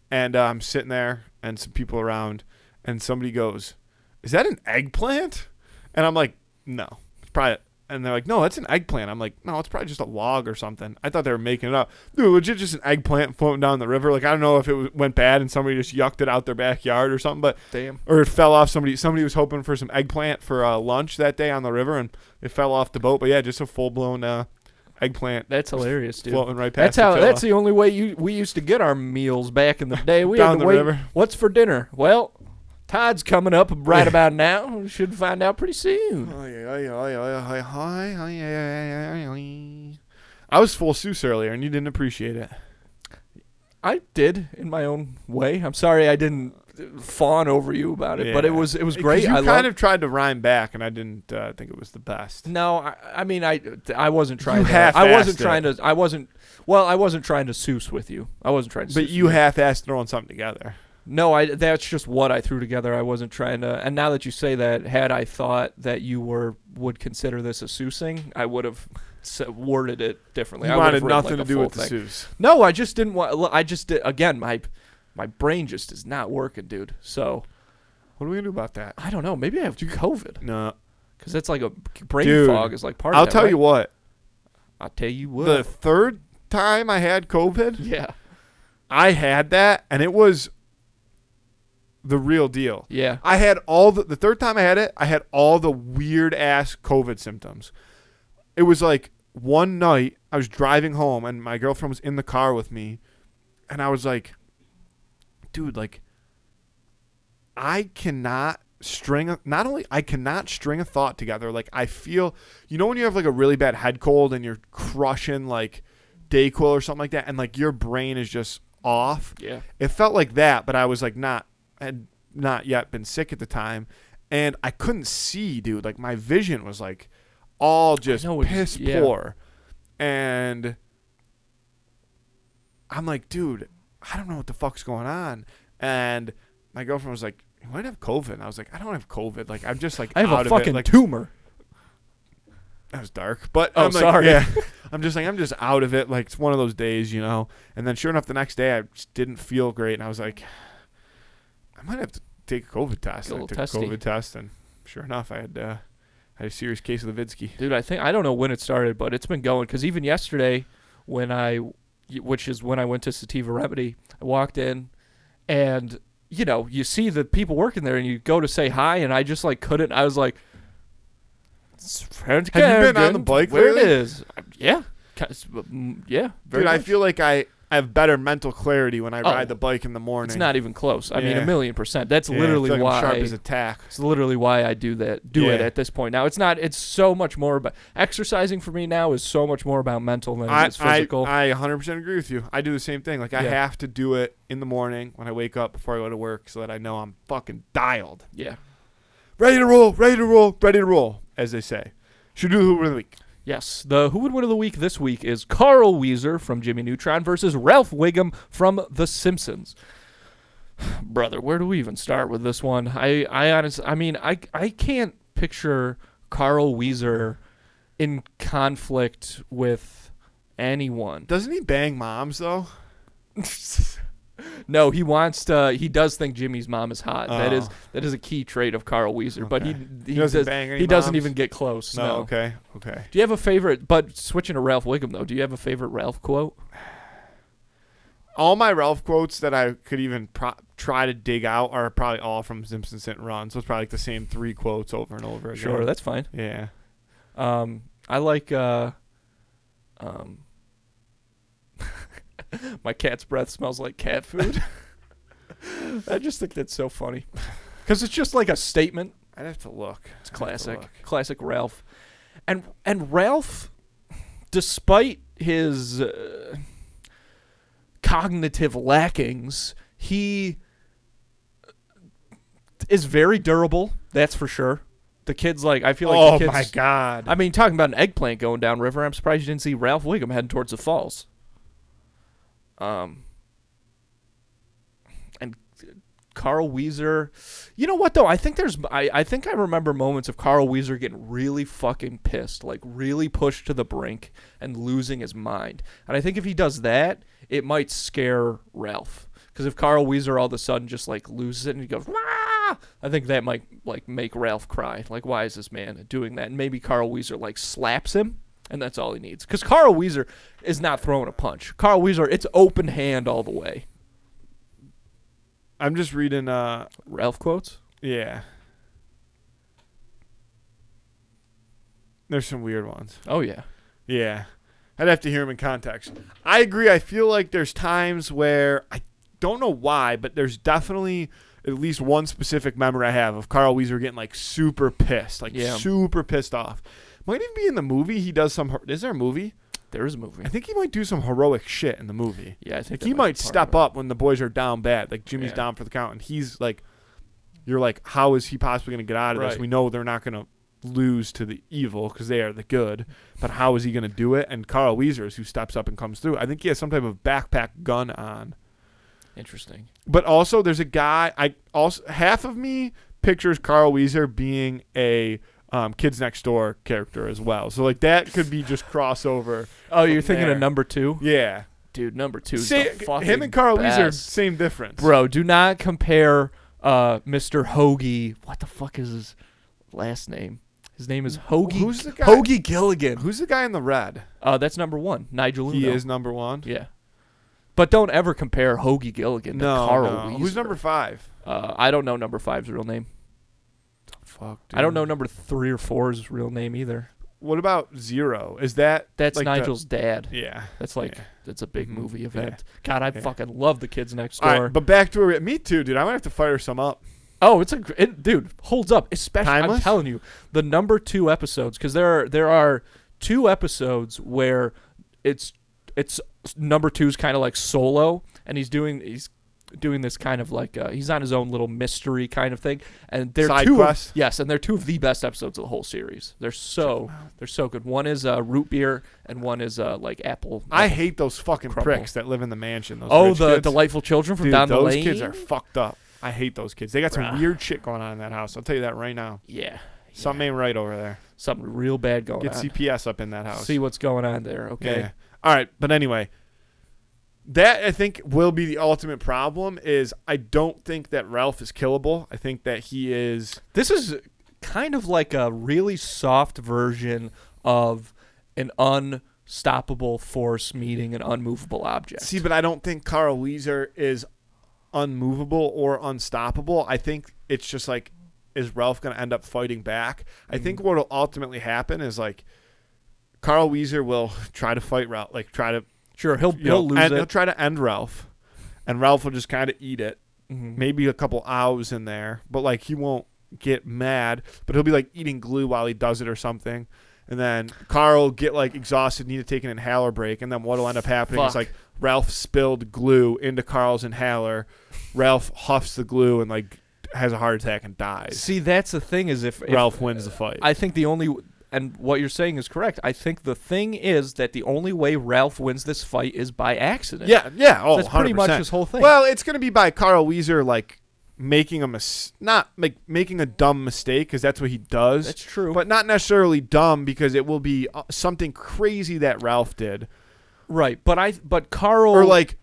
And I'm sitting there and some people around and somebody goes, "Is that an eggplant?" And I'm like, "No." Probably, And they're like, no, that's an eggplant. I'm like, no, it's probably just a log or something. I thought they were making it up. Dude, legit just an eggplant floating down the river. Like, I don't know if it went bad and somebody just yucked it out their backyard or something, but Damn. or it fell off somebody. Somebody was hoping for some eggplant for lunch that day on the river, and it fell off the boat. But yeah, just a full blown eggplant. That's hilarious, dude. Floating right past. That's the only way we used to get our meals back in the day. We Down had to the wait. river. What's for dinner? Well, tide's coming up right about now. We should find out pretty soon. I was full Seuss earlier, and you didn't appreciate it. I did in my own way. I'm sorry I didn't fawn over you about it, but it was great. You I kind of tried to rhyme back, and I didn't think it was the best. No, I mean I wasn't trying. You to, half-assed I wasn't trying it. to. I wasn't. Well, I wasn't trying to Seuss with you. I wasn't trying to. But Seuss you with half-assed throwing something together. No, that's just what I threw together. I wasn't trying to. And now that you say that, had I thought that you would consider this a Seussing, I would have worded it differently. You I wanted would've nothing written, to do with full the thing. Seuss. No, I just didn't want. I just did again. My brain just is not working, dude. So What are we gonna do about that? I don't know. Maybe I have COVID No, because that's like a brain Dude, fog is like part of I'll that. tell right? you what. I'll tell you what. The third time I had COVID, Yeah. I had that, and it was the real deal. Yeah. I had the third time I had it, I had all the weird ass COVID symptoms. It was like one night I was driving home and my girlfriend was in the car with me, and I was like, dude, like I cannot string a thought together. Like I feel, when you have like a really bad head cold and you're crushing like Dayquil or something like that, and like your brain is just off. Yeah. It felt like that, but I was like had not yet been sick at the time, and I couldn't see, dude. Like my vision was like all just piss poor, and I'm like, dude, I don't know what the fuck's going on. And my girlfriend was like, you might have COVID. And I was like, I don't have COVID. Like I'm just like I have out a of fucking it. Like, tumor. that was dark, but Oh, I'm like, sorry. yeah. I'm just out of it. Like it's one of those days, And then sure enough, the next day I just didn't feel great, and I was like, I might have to take a COVID test. Get a I little took testy. a COVID test, and sure enough, I had a serious case of the Vidsky. Dude, I don't know when it started, but it's been going. Because even yesterday, which is when I went to Sativa Remedy, I walked in, and you see the people working there, and you go to say hi, and I just like couldn't. I was like, have you been on the bike where lately? it is? Yeah, yeah. Very Dude, I much. feel like I have better mental clarity when I ride the bike in the morning. It's not even close. I mean, Yeah. 1,000,000%. That's Yeah, literally I feel like why. I'm sharp as a tack. It's literally why I do that. Do it Yeah. at this point. Now it's not. It's so much more about exercising for me now. Is so much more about mental than it is physical. I 100% agree with you. I do the same thing. Like I Yeah. have to do it in the morning when I wake up before I go to work, so that I know I'm fucking dialed, Yeah. ready to roll, ready to roll, ready to roll, as they say. Should do the Hoover of the week. Yes. The Who Would Win of the Week this week is Carl Weezer from Jimmy Neutron versus Ralph Wiggum from The Simpsons. Brother, where do we even start with this one? I honestly, I can't picture Carl Weezer in conflict with anyone. Doesn't he bang moms though? No, he wants to. He does think Jimmy's mom is hot. Oh. that is a key trait of Carl Weezer. But Okay. he doesn't bang any he doesn't moms? even get close. No. Okay. Do you have a favorite? But switching to Ralph Wiggum though, do you have a favorite Ralph quote? All my Ralph quotes that I could even try to dig out are probably all from Simpsons Hit and Run. So it's probably like the same 3 quotes over and over again. Sure, that's fine. Yeah. I like my cat's breath smells like cat food. I just think that's so funny because it's just like a statement. I'd have to look. It's classic Ralph, and Ralph, despite his cognitive lackings, he is very durable. That's for sure. The kids I feel like the kids. Oh my God. I mean, talking about an eggplant going down river, I'm surprised you didn't see Ralph Wiggum heading towards the falls. And Carl Weezer, you know what though? I think I think I remember moments of Carl Weezer getting really fucking pissed, like really pushed to the brink and losing his mind. And I think if he does that, it might scare Ralph. Because if Carl Weezer all of a sudden just like loses it and he goes, "Wah!" I think that might like make Ralph cry. Like, why is this man doing that? And maybe Carl Weezer like slaps him, and that's all he needs. Because Carl Weezer is not throwing a punch. Carl Weezer, it's open hand all the way. I'm just reading Ralph quotes. Yeah. There's some weird ones. Oh yeah. Yeah. I'd have to hear him in context. I agree. I feel like there's times where I don't know why, but there's definitely at least one specific memory I have of Carl Weezer getting like super pissed, super pissed off. Might even be in the movie. He does some. Is there a movie? There is a movie. I think he might do some heroic shit in the movie. Yeah, I think like he might step up when the boys are down bad. Like Jimmy's down for the count, and he's like, you're like, how is he possibly going to get out of this? We know they're not going to lose to the evil because they are the good, but how is he going to do it? And Carl Weezer is who steps up and comes through. I think he has some type of backpack gun on. Interesting. But also there's a guy, half of me pictures Carl Weezer being a Kids Next Door character as well. So like that could be just crossover. Oh, you're thinking of number 2? Yeah. Dude, number 2 is the fucking him and Carl best. Weezer, same difference. Bro, do not compare Mr. Hoagie. What the fuck is his last name? His name is Hoagie. Who's the guy? Hoagie Gilligan. Who's the guy in the red? That's number 1, Nigel Uno. He is number 1? Yeah. But don't ever compare Hoagie Gilligan to Carl Weezer. Who's number 5? I don't know number 5's real name. Fuck, dude. I don't know number 3 or 4's real name either. What about 0? Is that that's like Nigel's dad? Yeah. That's like that's a big movie event. Yeah. God, I fucking love the Kids Next Door. All right, but back to where me too, dude. I might have to fire some up. Oh, dude, holds up. Especially, Timeless? I'm telling you, the number 2 episodes, because there are 2 episodes where it's number 2's kind of like solo, and he's doing this kind of like he's on his own little mystery kind of thing, and they're Side 2 quest? yes, and they're 2 of the best episodes of the whole series. They're so good. One is root beer, and one is like apple. I hate those fucking crumble. pricks that live in the mansion. Those the rich kids. delightful children from Dude, down the those lane. kids are fucked up. I hate those kids. They got some weird shit going on in that house. I'll tell you that right now. Yeah. Something ain't right over there. Something real bad going Get on. CPS up in that house. See what's going on there, okay? Yeah. All right, but anyway, that I think will be the ultimate problem is I don't think that Ralph is killable. I think that he is... This is kind of like a really soft version of an unstoppable force meeting an unmovable object. See, but I don't think Carl Weezer is unmovable or unstoppable. I think it's just like, is Ralph going to end up fighting back? I think what will ultimately happen is like Carl Weezer will try to fight Ralph, like try to... Sure, he'll lose it. He'll try to end Ralph, and Ralph will just kind of eat it. Mm-hmm. Maybe a couple ows in there, but like he won't get mad, but he'll be like eating glue while he does it or something. And then Carl will get like exhausted, need to take an inhaler break, and then what'll end up happening is like Ralph spilled glue into Carl's inhaler. Ralph huffs the glue and like has a heart attack and dies. See, that's the thing is if Ralph wins the fight. I think the only... And what you're saying is correct. I think the thing is that the only way Ralph wins this fight is by accident. Yeah. Oh, that's pretty 100%. much his whole thing. Well, it's going to be by Carl Weezer like making making a dumb mistake because that's what he does. That's true. But not necessarily dumb because it will be something crazy that Ralph did. Right. But Carl or like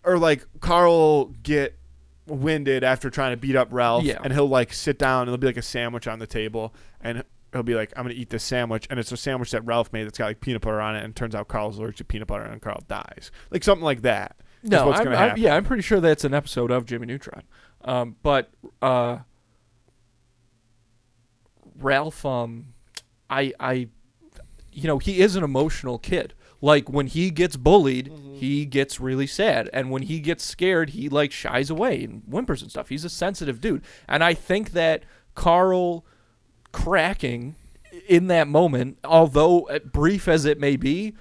Carl get winded after trying to beat up Ralph, and he'll like sit down and there'll be like a sandwich on the table and he'll be like, I'm going to eat this sandwich. And it's a sandwich that Ralph made that's got like peanut butter on it. And it turns out Carl's allergic to peanut butter and Carl dies. Like something like that. No, what's gonna happen. I'm pretty sure that's an episode of Jimmy Neutron. But Ralph, he is an emotional kid. Like when he gets bullied, he gets really sad. And when he gets scared, he like shies away and whimpers and stuff. He's a sensitive dude. And I think that Carl cracking in that moment, although brief as it may be,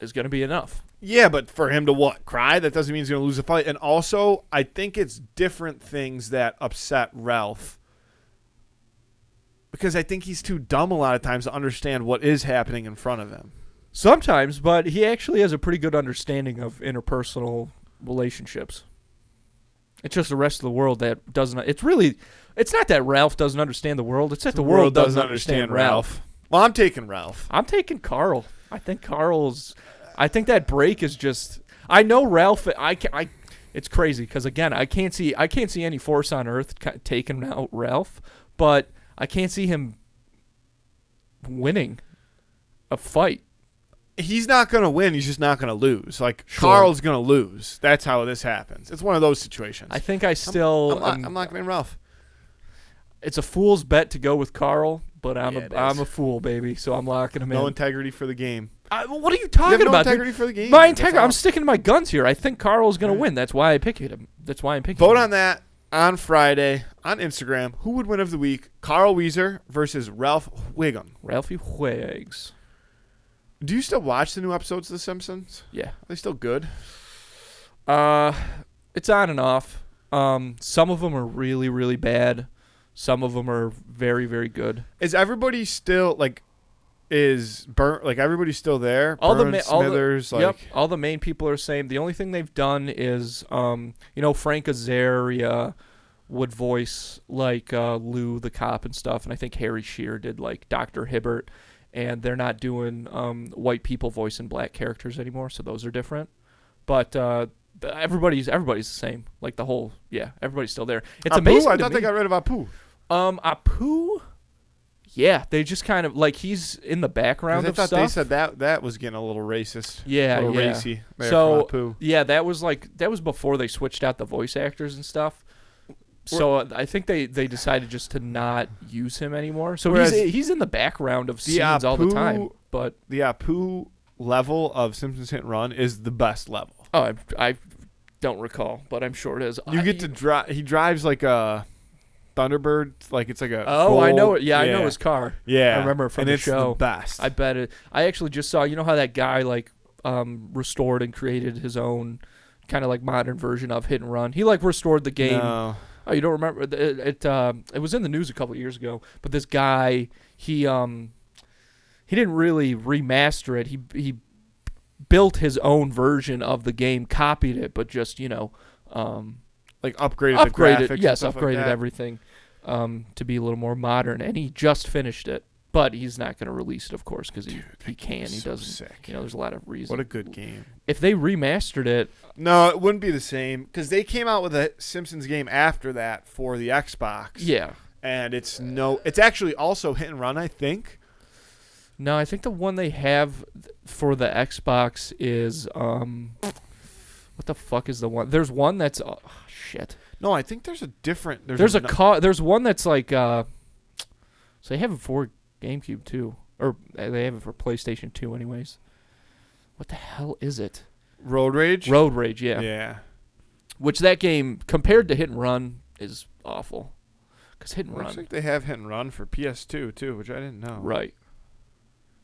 is going to be enough. Yeah, but for him to what? Cry? That doesn't mean he's going to lose the fight. And also, I think it's different things that upset Ralph. Because I think he's too dumb a lot of times to understand what is happening in front of him. Sometimes, but he actually has a pretty good understanding of interpersonal relationships. It's just the rest of the world that doesn't. It's not that Ralph doesn't understand the world. It's that the world doesn't understand Ralph. Well, I'm taking Ralph. I'm taking Carl. I think that break is just. I know Ralph. it's crazy because again, I can't see any force on earth taking out Ralph, but I can't see him winning a fight. He's not going to win. He's just not going to lose. Like, Sure. Carl's going to lose. That's how this happens. It's one of those situations. I think I'm not going to Ralph. It's a fool's bet to go with Carl, but I'm Yeah, a fool, baby. So I'm locking him in. No integrity for the game. What are you You talking have no about? integrity Dude? for the game. My That's integrity. all. I'm sticking to my guns here. I think Carl's going to Right. win. That's why I picked him. That's why I'm picking Vote him. on that on Friday on Instagram. Who would win of the week? Carl Weezer versus Ralph Wiggum. Ralphie Huigs. Do you still watch the new episodes of The Simpsons? Yeah. Are they still good? It's on and off. Some of them are really, really bad. Some of them are very, very good. Is everybody still like? Is Burn like everybody's still there? All the Burns, all the- Smithers, Yep, all the main people are the same. The only thing they've done is, Frank Azaria would voice like Lou the cop and stuff, and I think Harry Shearer did like Dr. Hibbert, and they're not doing white people voicing black characters anymore, so those are different. But everybody's the same. Like the whole, everybody's still there. It's Apu? amazing. I to thought me. they got rid of Apu. Apu. Yeah, they just kind of like he's in the background I of thought stuff. they said that was getting a little racist. Yeah, a little yeah. racy. There So for Apu. yeah, that was before they switched out the voice actors and stuff. So I think they decided just to not use him anymore. So Whereas he's in the background of scenes all the time. But the Apu level of Simpsons Hit and Run is the best level. I don't recall, but I'm sure it is. You get to drive. He drives like a Thunderbird, like it's like a. Oh, I know full- it. Yeah, I know his car. Yeah, I remember it from and the it's show. the best. I bet it. I actually just saw. You know how that guy like restored and created his own kind of like modern version of Hit and Run. He like restored the game. No. Oh, you don't remember? It was in the news a couple of years ago. But this guy, he didn't really remaster it. He built his own version of the game, copied it, but just Like upgraded the graphics. and yes, stuff like upgraded that. everything to be a little more modern. And he just finished it, but he's not going to release it, of course, because he can't. He so doesn't. sick. There's a lot of reasons. What a good game. If they remastered it, No, it wouldn't be the same because they came out with a Simpsons game after that for the Xbox. yeah. And it's actually also Hit and Run, I think. No, I think the one they have for the Xbox is what the fuck is the one? There's one that's shit. No, I think there's a different. There's one that's like so they have it for GameCube too, or they have it for PlayStation 2 anyways. What the hell is it? Road Rage. Road Rage, yeah. Yeah. Which that game compared to Hit and Run is awful. Cuz Hit and Looks Run, like they have Hit and Run for PS2 too, which I didn't know. right?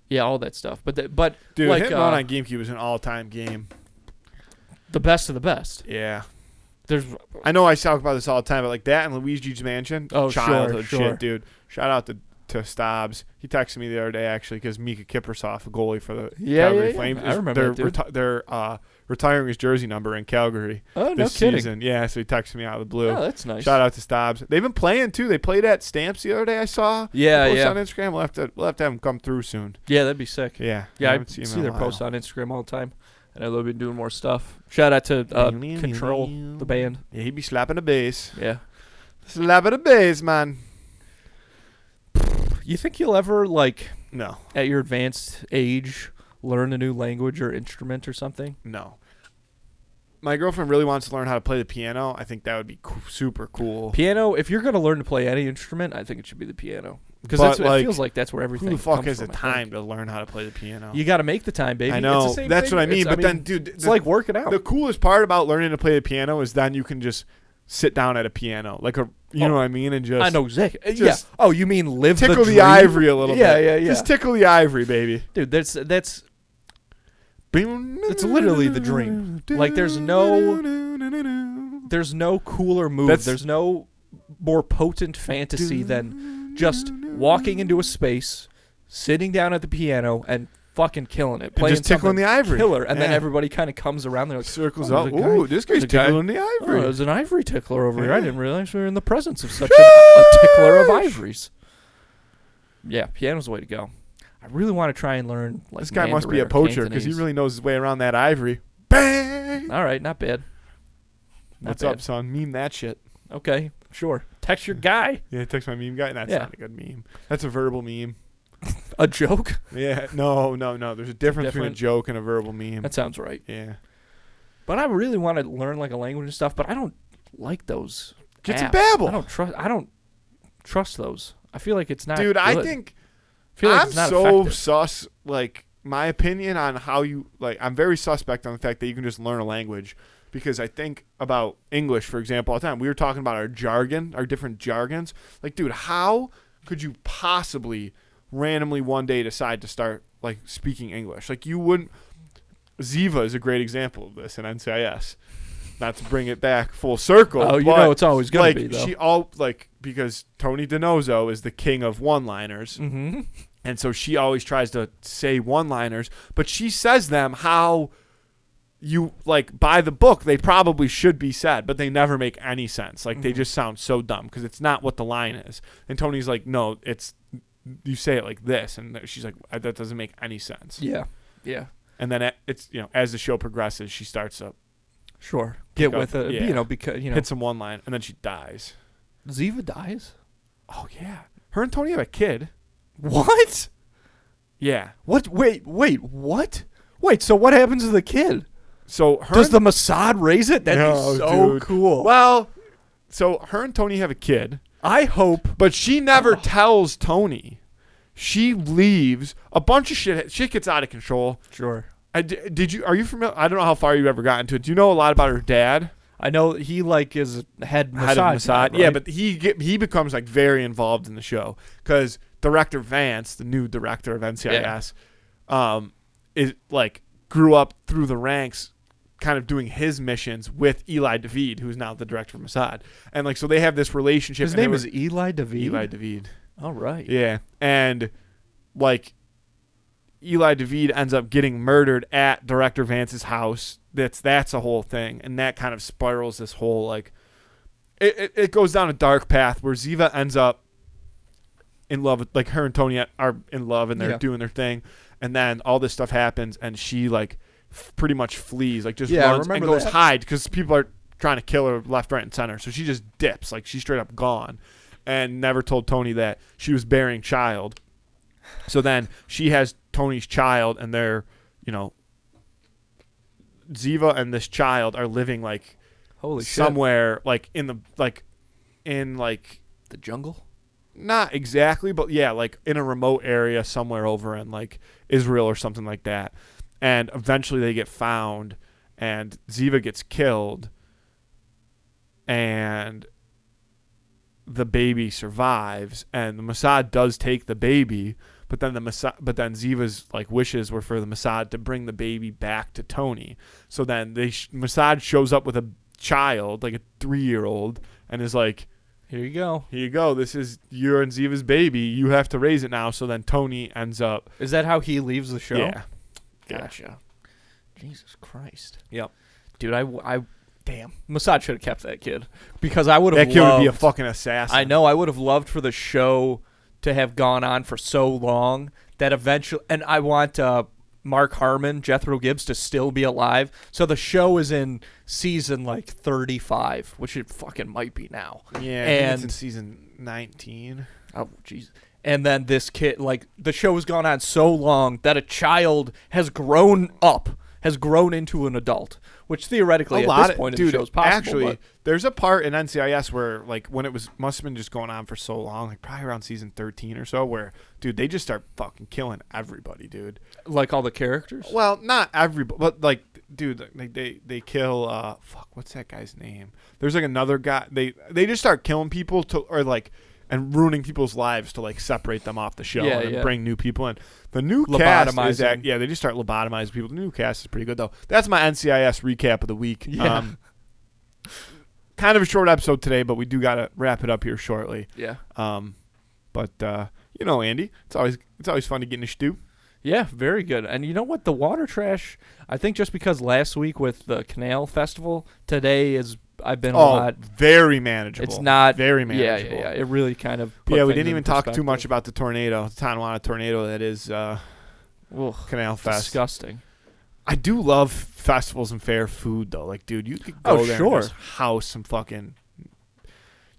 Yeah, all that stuff. But Dude, like, Hit and Run on GameCube is an all-time game. the best of the best. Yeah. There's I know I talk about this all the time, but like that and Luigi's Mansion, Oh, childhood sure. shit, dude. Shout out to Stobbs. He texted me the other day actually because Mika Kiprusoff, a goalie for the Calgary Flames, I remember that, dude. they're retiring his jersey number in Calgary Oh, no this kidding. season. Yeah, so he texted me out of the blue. Oh, that's nice. Shout out to Stobbs. They've been playing too. They played at Stamps the other day. I saw. Yeah, Post yeah. on Instagram. We'll have to have them come through soon. Yeah, that'd be sick. Yeah. Yeah, I haven't seen see them in their a while. posts on Instagram all the time. And I know they've been doing more stuff. Shout out to Control, the band. Yeah, he be slapping the bass. Yeah. Slapping the bass, man. You think you'll ever, like, No. at your advanced age, learn a new language or instrument or something? No. My girlfriend really wants to learn how to play the piano. I think that would be super cool. Piano, if you're going to learn to play any instrument, I think it should be the piano. Because But, it like, feels like that's where everything Who the fuck comes has the from, I time think. to learn how to play the piano? You got to make the time, baby. I know. It's the same That's thing. what I mean. It's- But then, dude, it's like working out. the coolest part about learning to play the piano is then you can just sit down at a piano, like you know what I mean, and just I know exactly. Yeah. just Oh, you mean live tickle the dream? ivory a little Yeah, bit. yeah, yeah. Just tickle the ivory, baby. Dude, that's literally the dream. Like, there's no cooler move. That's- There's no more potent fantasy than just walking into a space, sitting down at the piano, and fucking killing it. And Playing just tickling something the ivory. killer, and then Yeah. everybody kind of comes around. They're like, Circles oh, up. there's a guy- Ooh, this guy's there's a guy- tickling the oh, ivory. there's an ivory tickler over here. I Yeah. didn't realize we were in the presence of such a tickler of ivories. Yeah, piano's the way to go. I really want to try and learn. Like, This guy must be Mandarin a or poacher because he Cantonese. really knows his way around that ivory. Bang! All right, not bad. What's up, son? Meme that shit. Okay, sure. Text your guy. Yeah, text my meme guy. That's not a good meme. That's a verbal meme. A joke? Yeah. No. There's a difference between a joke and a verbal meme. That sounds right. Yeah. But I really want to learn like a language and stuff, but I don't like those. Get apps. to Babbel. I don't trust those. I feel like it's not Dude, good. I think I'm so sus. Like, my opinion on how you, like, I'm very suspect on the fact that you can just learn a language, because I think about English, for example, all the time. We were talking about our jargon, our different jargons. Like, dude, how could you possibly randomly one day decide to start, like, speaking English? Like, you wouldn't. Ziva is a great example of this in NCIS. Not to bring it back full circle. Oh, you know it's always going to be, though. Because Tony DiNozzo is the king of one-liners. Mm-hmm. And so she always tries to say one-liners, but she says them how you, like, by the book, they probably should be said, but they never make any sense. Like, they just sound so dumb because it's not what the line is. And Tony's like, no, you say it like this. And she's like, that doesn't make any sense. Yeah. Yeah. And then it's, as the show progresses, she starts to get with it, because, hit some one line, and then she dies. Ziva dies? Oh, yeah. Her and Tony have a kid. What? Yeah. What? Wait, what? Wait, so what happens to the kid? So does the Mossad raise it? That'd be so cool. Well, so her and Tony have a kid. I hope. But she never tells Tony. She leaves. A bunch of shit gets out of control. Sure. Are you familiar? I don't know how far you've ever gotten to it. Do you know a lot about her dad? I know he like is head of Mossad. Right? Yeah, but he becomes like very involved in the show because Director Vance, the new director of NCIS, is like grew up through the ranks, kind of doing his missions with Eli David, who's now the director of Mossad, and like so they have this relationship. His name is Eli David. Eli David. All right. Yeah, and like Eli David ends up getting murdered at Director Vance's house. That's a whole thing, and that kind of spirals this whole like it goes down a dark path where Ziva ends up in love with, like, her and Tony are in love and they're doing their thing, and then all this stuff happens and she like pretty much flees, like just runs and goes hide because people are trying to kill her left, right, and center. So she just dips, like she's straight up gone, and never told Tony that she was bearing child. So then she has Tony's child, and they're, Ziva and this child are living like somewhere like in the jungle. Not exactly, but yeah, like in a remote area somewhere over in like Israel or something like that. And eventually they get found, and Ziva gets killed, and the baby survives, and the Mossad does take the baby, but then Ziva's like wishes were for the Mossad to bring the baby back to Tony. So then Mossad shows up with a child, like a 3-year-old, and is like, Here you go. This is your and Ziva's baby. You have to raise it now. So then Tony ends up. Is that how he leaves the show? Yeah. Gotcha. Jesus Christ. Yep. Dude, damn. Mossad should have kept that kid, because I would have. That kid would be a fucking assassin. I know. I would have loved for the show to have gone on for so long that eventually, and I want Mark Harmon, Jethro Gibbs, to still be alive. So the show is in season like 35, which it fucking might be now. Yeah, and it's in season 19. Oh, jeez. And then this kid, like, the show has gone on so long that a child has grown into an adult, which theoretically at this point in the show is possible. Actually, there's a part in NCIS where, like, when it must have been just going on for so long, like probably around season 13 or so, where, dude, they just start fucking killing everybody, dude. Like all the characters? Well, not everybody, but, like, dude, like they kill, what's that guy's name? There's, like, another guy. They just start killing people and ruining people's lives to, like, separate them off the show and bring new people in. The new cast is they just start lobotomizing people. The new cast is pretty good, though. That's my NCIS recap of the week. Yeah. Kind of a short episode today, but we do got to wrap it up here shortly. Yeah. Andy, it's always fun to get in a stew. Yeah, very good. And you know what? The water trash, I think just because last week with the Canal Festival, today I've been a lot. Very manageable. It's not very manageable. Yeah. It really kind of. We didn't even talk too much about the tornado, the Tonawanda tornado that is Canal Fest. Disgusting. I do love festivals and fair food though. Like, dude, you could go there and just house some fucking.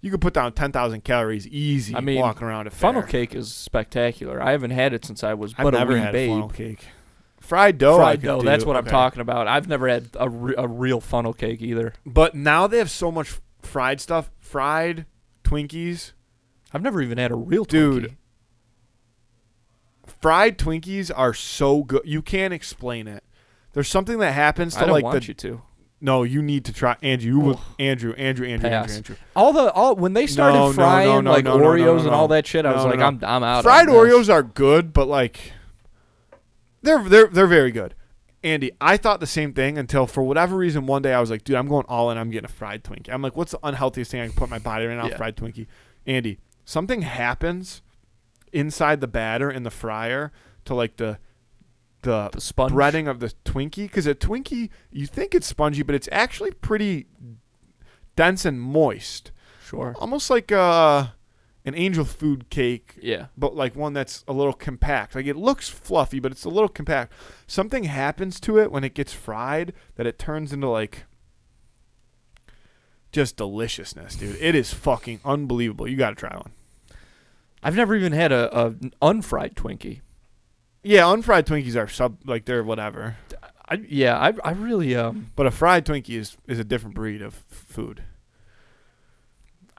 You could put down 10,000 calories easy. I mean, walking around a funnel fair. cake is spectacular. I haven't had it since I was I've but never a wee had babe. funnel cake. Fried dough. Fried dough. That's what I'm Okay. talking about. I've never had a real funnel cake either. But now they have so much fried stuff. Fried Twinkies. I've never even had a real Dude. Twinkie. Fried Twinkies are so good. You can't explain it. There's something that happens to I don't like want you to. No, you need to try. Andrew, you would. Ugh. Andrew. Pass. All when they started No, frying like Oreos and all that shit, I was No, like, no. I'm out. Fried on this. Oreos are good, but like they're very good. Andy, I thought the same thing until for whatever reason one day I was like, dude, I'm going all in. I'm getting a fried Twinkie. I'm like, what's the unhealthiest thing I can put in my body right now? Yeah. Fried Twinkie. Andy, something happens inside the batter in the fryer to like the sponge breading of the Twinkie, because a Twinkie, you think it's spongy, but it's actually pretty dense and moist. Sure. Almost like an angel food cake, Yeah. but like one that's a little compact. Like it looks fluffy, but it's a little compact. Something happens to it when it gets fried that it turns into like just deliciousness, dude. It is fucking unbelievable. You got to try one. I've never even had an unfried Twinkie. Yeah, unfried Twinkies are they're whatever. I really But a fried Twinkie is a different breed of food.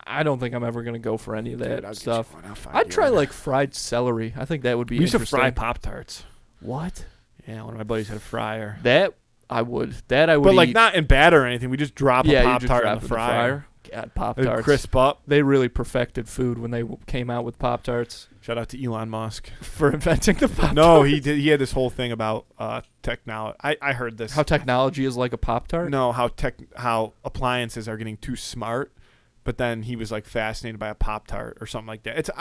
I don't think I'm ever gonna go for any of that Dude, I'll get stuff. you one. I'll find I'd you try one. like fried celery. I think that would be We used to interesting. fry Pop-Tarts. What? Yeah, one of my buddies had a fryer. That I would. That I would. But like eat. not in batter or anything. We just drop Yeah, a you Pop just Tart drop in it the fryer. God, It'd Pop-Tarts. crisp up. They really perfected food when they came out with Pop-Tarts. Shout out to Elon Musk For inventing the Pop-Tart. No, he did. He had this whole thing about technology. I heard this. How technology is like a Pop-Tart? No, how appliances are getting too smart. But then he was like fascinated by a Pop-Tart or something like that. It's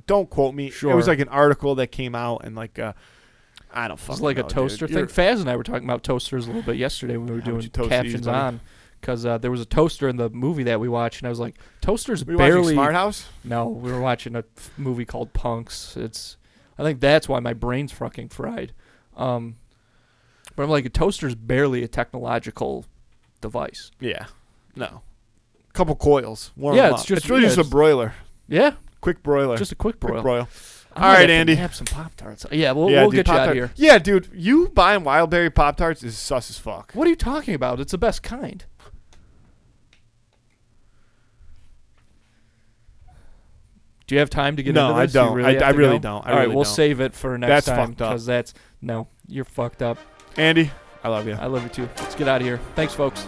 don't quote me. Sure. It was like an article that came out and like I don't fucking It's like know, a toaster dude. thing. Faz and I were talking about toasters a little bit yesterday when we were How would doing you toast captions these, buddy? on. Because there was a toaster in the movie that we watched, and I was like, toasters Were you watching barely. Smart House? No, we were watching a movie called Punks. I think that's why my brain's fucking fried. But I'm like, a toaster's barely a technological device. Yeah. No. Couple coils. Warm Yeah, them it's up. just- It's really yeah, just a it's- broiler. Yeah, Quick broiler. just a quick broil. quick broil. I All might right, have to Andy. Have some Pop-Tarts. Yeah, we'll dude, get you out Pop-Tart- of here. Yeah, dude. You buying Wildberry Pop-Tarts is sus as fuck. What are you talking about? It's the best kind. Do you have time to get No, into I this? You don't. Really have I to really go? don't. I All right, really we'll don't. save it for next That's time fucked up. because you're fucked up. Andy, I love you. I love you too. Let's get out of here. Thanks, folks.